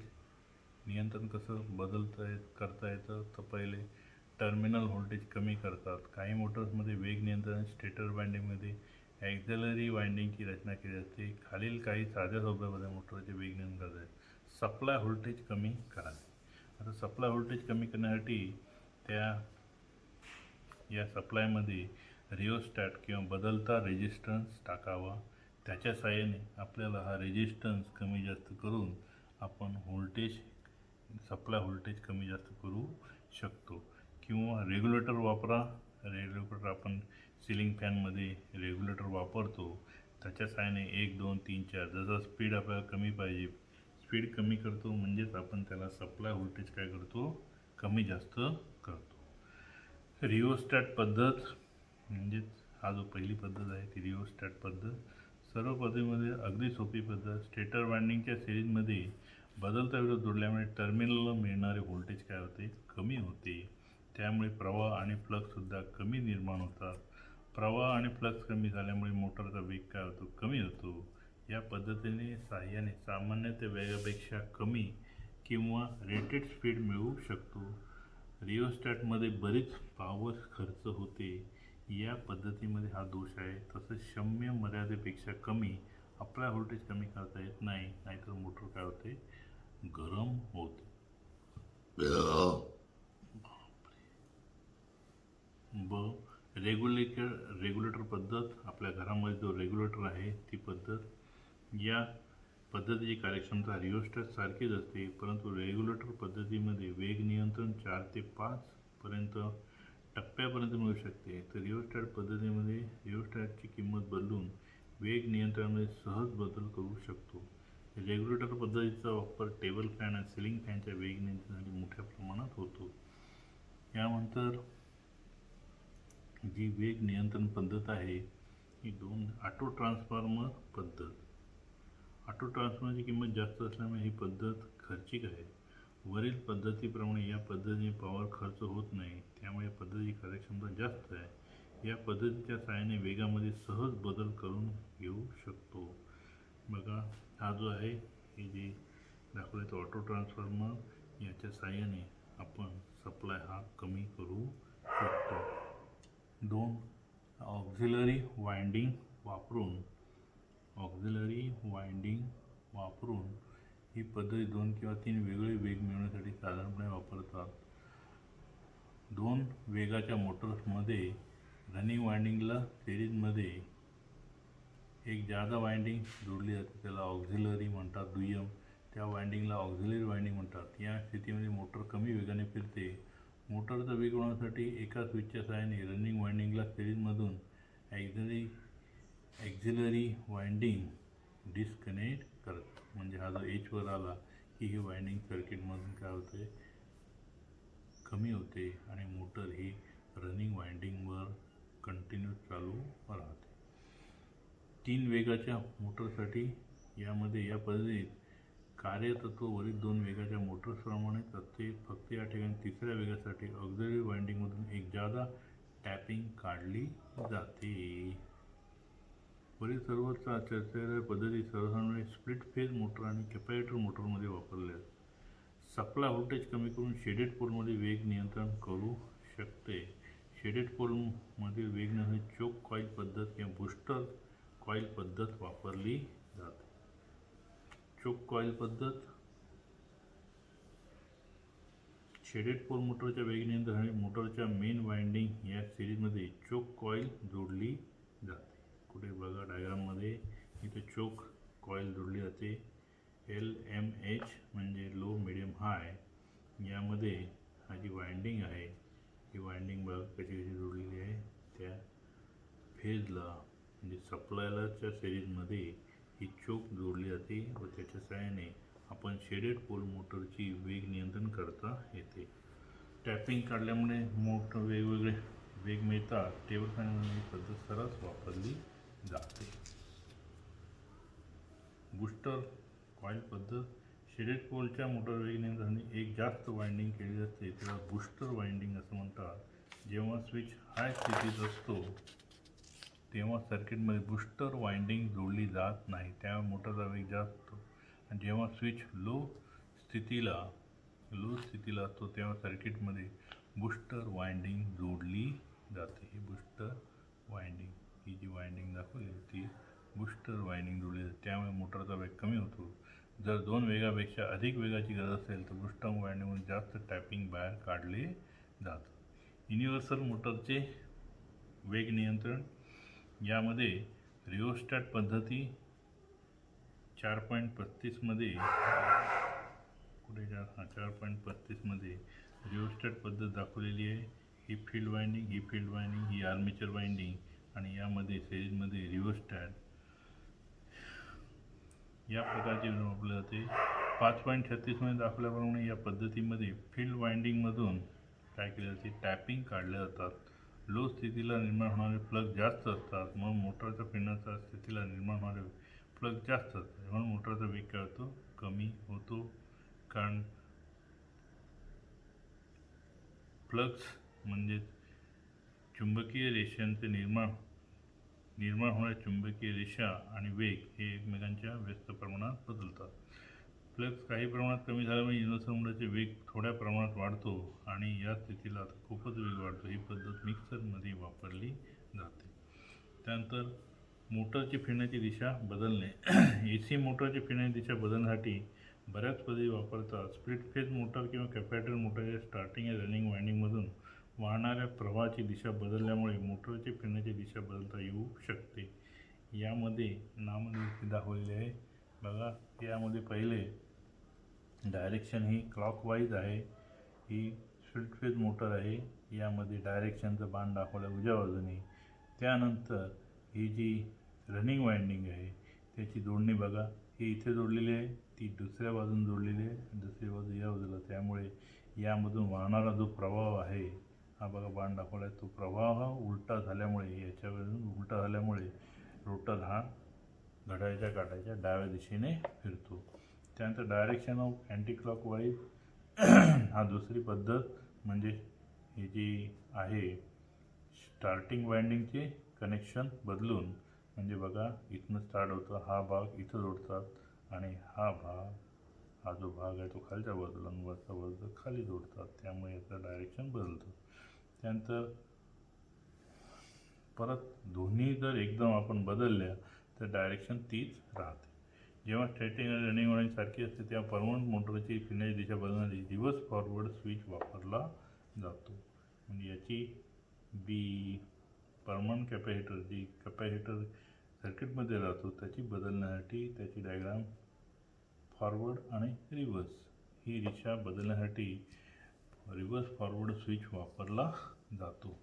नियंत्रण कसं करता येतं तर पहिले टर्मिनल व्होल्टेज कमी करतात. काही मोटर्समध्ये वेग नियंत्रण स्टेटर वायंडिंगमध्ये ॲक्झिलरी वायंडिंगची रचना केली असते. खालील काही साध्या सोप्या मोटरचे वेग नियंत्रण करत आहेत. सप्लाय व्होल्टेज कमी करावे. आता सप्लाय व्होल्टेज कमी करण्यासाठी या सप्लायमध्ये रिओस्टॅट किंवा बदलता रेजिस्टन्स टाकावा. त्याच्या साहाय्याने आपल्याला हा रेजिस्टन्स कमी जास्त करून आपण सप्लाय व्होल्टेज कमी जास्त करू शकतो. किंवा रेग्युलेटर वापरा. रेग्युलेटर आपण सिलिंग फॅनमध्ये रेग्युलेटर वापरतो, त्याच्या साहाय्याने 1, 2, 3, 4 जसं स्पीड आपल्याला कमी पाहिजे, स्पीड कमी करतो, म्हणजेच आपण त्याला सप्लाय व्होल्टेज काय करतो, कमी जास्त करतो. रिओस्टॅट पद्धत म्हणजेच हा जो पहिली पद्धत आहे ती रिओस्टॅट पद्धत. सर्व पद्धतीमध्ये अगदी सोपी पद्धत. स्टेटर वायंडिंगच्या सिरीजमध्ये बदलता विरोध जोडल्यामुळे टर्मिनलला मिळणारे व्होल्टेज काय होते, कमी होते. त्यामुळे प्रवाह आणि फ्लक्ससुद्धा कमी निर्माण होतात. प्रवाह आणि फ्लक्स कमी झाल्यामुळे मोटरचा वेग काय होतो, कमी होतो. या पद्धतीने साहाय्याने सामान्यतः वेगापेक्षा कमी किंवा रेटेड स्पीड मिळवू शकतो. रिओस्टॅटमध्ये बरीच पॉवर खर्च होते. या पद्धतीमध्ये हा दोष आहे. तसंच क्षम्य मर्यादेपेक्षा कमी आपला व्होल्टेज कमी करता येत नाही, नाहीतर मोटर काय होते, गरम होते. रेग्युलेटर पद्धत. आपल्या घरामध्ये जो रेग्युलेटर आहे ती पद्धत. या पद्धतीची कार्यक्षमता रिओस्टॅट सारखीच असते, परंतु रेग्युलेटर पद्धतीमध्ये वेग नियंत्रण 4 ते 5 टप्प्यापर्यंत मिळू शकते. तर रिओस्टॅट पद्धतीमध्ये रिओस्टॅटची किंमत बदलून वेग नियंत्रणामध्ये सहज बदल करू शकतो. रेग्युलेटर पद्धतीचा वापर टेबल फॅन आणि सिलिंग फॅनच्या वेग नियंत्रणासाठी मोठ्या प्रमाणात होतो. यानंतर जी वेग नियंत्रण पद्धत आहे ही 2 ऑटो ट्रान्सफॉर्मर पद्धत. ऑटो ट्रान्सफॉर्मरची किंमत जास्त असल्यामुळे ही पद्धत खर्चिक आहे. वरील पद्धतीप्रमाणे या पद्धतीने पॉवर खर्च होत नाही, त्यामुळे पद्धतीची कार्यक्षमता जास्त आहे. या पद्धतीच्या सहाय्याने वेगामध्ये सहज बदल करून घेऊ शकतो. बघा हा जो आहे हे जे दाखवले तो ऑटो ट्रान्सफॉर्मर, याच्या सहाय्याने आपण सप्लाय हा कमी करू शकतो. 2 ऑक्झिलरी वाइंडिंग वापरून ही पद्धत 2 किंवा 3 वेगळे वेग मिळवण्यासाठी साधारणपणे वापरतात. 2 वेगाच्या मोटर्समध्ये रनिंग वाइंडिंगला सिरीजमध्ये एक जादा वाइंडिंग जोडली जाते, त्याला ऑक्झिलरी म्हणतात. दुय्यम त्या वाइंडिंगला ऑक्झिलरी वाइंडिंग म्हणतात. या स्थितीमध्ये मोटर कमी वेगाने फिरते. मोटरचा वेग वाढवण्यासाठी एका स्विचच्या सहाय्याने रनिंग वाइंडिंगला सिरीजमधून ऑक्झिलरी वाइंडिंग डिस्कनेक्ट करतात. म्हणजे हा जो एचवर आला की हे वाइंडिंग सर्किटमधून काय होते, कमी होते आणि मोटर ही रनिंग वाइंडिंगवर कंटिन्यू चालू राहते. 3 वेगाच्या मोटरसाठी यामध्ये या पद्धतीत कार्यतत्व वरील 2 वेगाच्या मोटर्सप्रमाणेच असते. फक्त या ठिकाणी 3ऱ्या वेगासाठी ऑक्झिलरी वाइंडिंगमधून एक जादा टॅपिंग काढली जाते. वरील सर्व चर्चेच्या पद्धती सर्वसाधारणपणे स्प्लिट फेज मोटर आणि कॅपॅसिटर मोटरमध्ये वापरल्या जातात. सप्लाय व्होल्टेज कमी करून शेडेड पोलमध्ये वेग नियंत्रण करू शकते. शेडेड पोलमध्ये वेग नियंत्रण चोक कॉईल पद्धत किंवा बूस्टर कॉईल पद्धत वापरली जाते. चोक कॉईल पद्धत शेडेड पोल मोटरच्या वेग नियंत्रणासाठी मोटरच्या मेन वाइंडिंग या सिरीजमध्ये चोक कॉईल जोडली जाते. कुठे बघा डायग्राममध्ये इथे चोक कॉईल जोडली जाते. LMH म्हणजे लो मिडियम हाय. यामध्ये हा जी वाइंडिंग आहे ही वाइंडिंग बघा कशी कशी जोडलेली आहे. त्या फेजला म्हणजे सप्लायरच्या सिरीजमध्ये ही चोक जोडली जाते व त्याच्या सहाय्याने आपण शेडेड पोल मोटरची वेग नियंत्रण करता येते. टॅपिंग काढल्यामुळे मोटर वेगवेगळे वेग मिळतात. टेबल फॅनमध्ये पद्धत सर्रास वापरली जाते. बूस्टर कॉईल पद्धत शेडेड पोलच्या मोटर वेग नियंत्रणासाठी एक जास्त वाइंडिंग केली जाते, त्याला बूस्टर वाइंडिंग असं म्हणतात. जेव्हा स्विच हाय स्थितीत असतो तेव्हा सर्किटमध्ये बूस्टर वाइंडिंग जोडली जात नाही, त्यामुळे मोटरचा वेग जास्त होतो. आणि जेव्हा स्विच लो स्थितीला असतो तेव्हा सर्किटमध्ये बूस्टर वाइंडिंग जोडली जाते. ही बूस्टर वाइंडिंग, ही जी वाइंडिंग दाखवली ती बूस्टर वाइंडिंग जोडली जाते. त्यामुळे मोटरचा वेग कमी होतो. जर 2 वेगापेक्षा अधिक वेगाची गरज असेल तर बूस्टर वाइंडिंगमधून जास्त टॅपिंग बाहेर काढले जातात. युनिव्हर्सल मोटरचे वेग नियंत्रण यामध्ये रिओस्टॅट पद्धती 4.35 मध्ये 4.35 मध्ये रिओस्टॅट पद्धत दाखवलेली आहे. ही फील्ड वाइंडिंग, ही आर्मेचर वाइंडिंग आणि यामध्ये सिरीजमध्ये रिओस्टॅट या प्रकारचे वापरले जाते. 5.36 मध्ये दाखवल्याप्रमाणे या पद्धतीमध्ये फील्ड वाइंडिंगमधून काय केले जाते, टॅपिंग काढले जातात. लो स्थितीला निर्माण होणारे फ्लक्स जास्त असतात म्हणून मोटरच्या फिरण्याच्या स्थितीला निर्माण होणारे फ्लक्स जास्त असतात, म्हणून मोटरचा वेग काय होतो, कमी होतो. कारण फ्लक्स म्हणजे चुंबकीय रेषांचे निर्माण होणाऱ्या चुंबकीय रेषा आणि वेग हे एकमेकांच्या व्यस्त प्रमाणात बदलतात. फ्लक्स काही प्रमाणात कमी झाल्यामुळे युनिव्हर्सल मोटरचे वेग थोड्या प्रमाणात वाढतो आणि या स्थितीला आता खूपच वेग वाढतो. ही पद्धत मिक्सरमध्ये वापरली जाते. त्यानंतर मोटरची फिरण्याची दिशा बदलणे. AC मोटरची फिरण्याची दिशा बदलण्यासाठी बऱ्याच पद्धती वापरतात. स्प्लिट फेज मोटर किंवा कॅपॅसिटर मोटरच्या स्टार्टिंग या रनिंग वाइंडिंगमधून वाहणाऱ्या प्रवाहाची दिशा बदलल्यामुळे मोटरची फिरण्याची दिशा बदलता येऊ शकते. यामध्ये नामनिर्देशित दाखवलेले आहे. बघा यामध्ये पहिले डायरेक्शन ही क्लॉकवाईज आहे. ही स्प्लिट फेज मोटर आहे. यामध्ये डायरेक्शनचं बाण दाखवलं उजव्या बाजूने. त्यानंतर ही जी रनिंग वाइंडिंग आहे त्याची जोडणी बघा, ही इथे जोडलेली आहे, ती दुसऱ्या बाजून जोडलेली आहे, दुसरी बाजू या बाजूला. त्यामुळे यामधून वाहणारा जो प्रवाह आहे हा बघा बाण दाखवला आहे, तो प्रवाह उलटा झाल्यामुळे याच्यावरून उलटा झाल्यामुळे रोटर हा घड्याळाच्या काट्याच्या डाव्या दिशेने फिरतो. त्यानंतर डायरेक्शन ऑफ अँटी क्लॉकवाईज हा दुसरी पद्धत म्हणजे ही जी आहे स्टार्टिंग वाइंडिंगचे कनेक्शन बदलून, म्हणजे बघा इथनं स्टार्ट होतं, हा भाग इथं जोडतात आणि हा जो भाग आहे तो खालच्या बाजूला आणि वरचा बाजूला खाली जोडतात, त्यामुळे याचं डायरेक्शन बदलतं. त्यानंतर परत दोन्ही जर एकदम आपण बदलल्या तर डायरेक्शन तीच राहते. जेव्हा स्ट्रेटिंग आणि रनिंग वाइंडिंग सारखी असते तेव्हा परमनंट मोटरची फिरण्याची दिशा बदलणारी रिव्हर्स फॉरवर्ड स्विच वापरला जातो. म्हणजे याची परमनंट कॅपॅसिटर जी कॅपॅसिटर सर्किटमध्ये राहतो त्याची बदलण्यासाठी त्याची डायग्राम फॉरवर्ड आणि रिव्हर्स ही दिशा बदलण्यासाठी रिव्हर्स फॉरवर्ड स्विच वापरला जातो.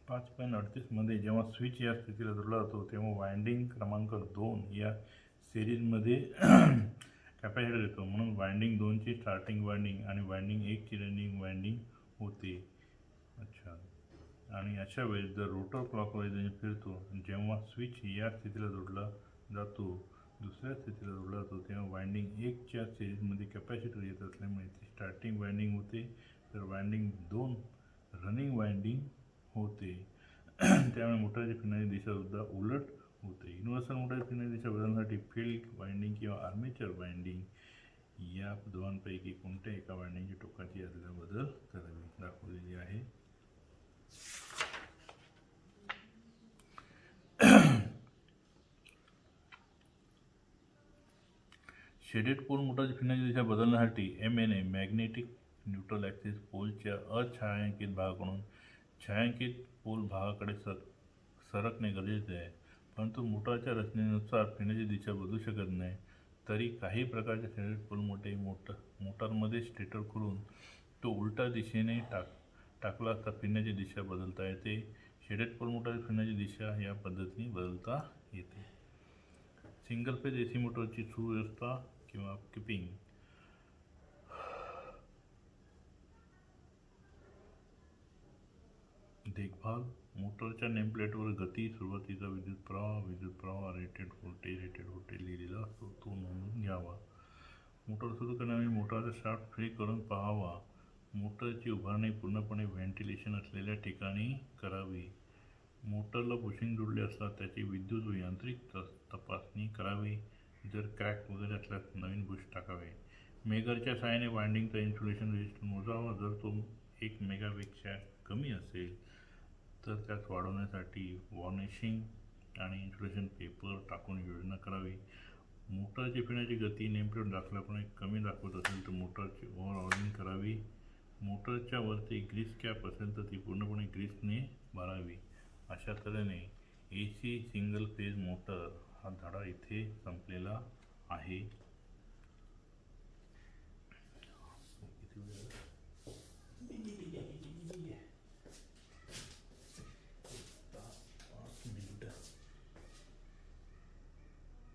5.38 मध्ये जेव्हा स्विच या स्थितीला जोडला जातो तेव्हा वाइंडिंग क्रमांक 2 या सिरीजमध्ये कॅपॅसिटर येतो, म्हणून वाइंडिंग 2ची स्टार्टिंग वाइंडिंग आणि वाइंडिंग 1ची रनिंग वाइंडिंग होते. अच्छा, आणि अशा वेळेस जर रोटर क्लॉकवाईजने फिरतो, जेव्हा स्विच या स्थितीला जोडला जातो दुसऱ्या स्थितीला जोडला जातो तेव्हा वाइंडिंग 1च्या सिरीजमध्ये कॅपॅसिटर येत असल्यामुळे ती स्टार्टिंग वाइंडिंग होते, तर वाइंडिंग 2 रनिंग वाइंडिंग होते. त्यामुळे मोटरची फिरण्याची दिशासुद्धा उलट होते. युनिव्हर्सल मोटरची फिरण्याची दिशा बदलण्यासाठी फील्ड वाइंडिंग किंवा आर्मेचर वाइंडिंग या दोघांपैकी कोणत्या एका वाइंडिंगची टोकाची यातला बदल करावी दाखवलेली आहे. शेडेड पोल मोटरची फिरण्याची दिशा बदलण्यासाठी MNA मॅग्नेटिक न्यूट्रल ॲक्सिस पोलच्या अछायांकित भागाकडून छायांकित पोल भागाकडे सरकणे गरजेचे आहे. परंतु मोटरच्या रचनेनुसार फिरण्याची दिशा बदलू शकत नाही. तरी काही प्रकारच्या शेडेड पोल मोटरमध्ये स्टेटर खोलून तो उलटा दिशेने टाकला असता फिरण्याची दिशा बदलता येते. शेडेड पोल मोटरची फिरण्याची दिशा या पद्धतीने बदलता येते. सिंगल फेज AC मोटरची सुव्यवस्था किंवा किपिंग. देखभाल. मोटरच्या नेमप्लेटवर गती, सुरुवातीचा विद्युत प्रवाह, रेटेड व्होल्टेज लिहिलेला असतो, तो नोंदवून घ्यावा. मोटर सुरू करण्यावेळी मोटरचा शाफ्ट फ्री करून पाहावा. मोटरची उभारणी पूर्णपणे व्हेंटिलेशन असलेल्या ठिकाणी करावी. मोटरला बुशिंग जोडले असता त्याची विद्युत व यांत्रिक तपासणी करावी. जर क्रॅक वगैरे असल्यास नवीन बुश टाकावे. मेगरच्या सहाय्याने वाइंडिंगचा इन्सुलेशन रेजिस्टन्स मोजावा. जर तो 1 मेगापेक्षा कमी असेल तर त्यास वाढवण्यासाठी वॉर्निशिंग आणि इन्सुलेशन पेपर टाकून योजना करावी. मोटरची फिरण्याची गती नेमप्लेट दाखवल्याप्रमाणे कमी दाखवत असेल तर मोटरची ओव्हरऑलिंग करावी. मोटरच्या वरती ग्रीस कॅप असेल तर ती पूर्णपणे ग्रीसने भरावी. अशा तऱ्हेने AC सिंगल फेज मोटर हा धडा इथे संपलेला आहे.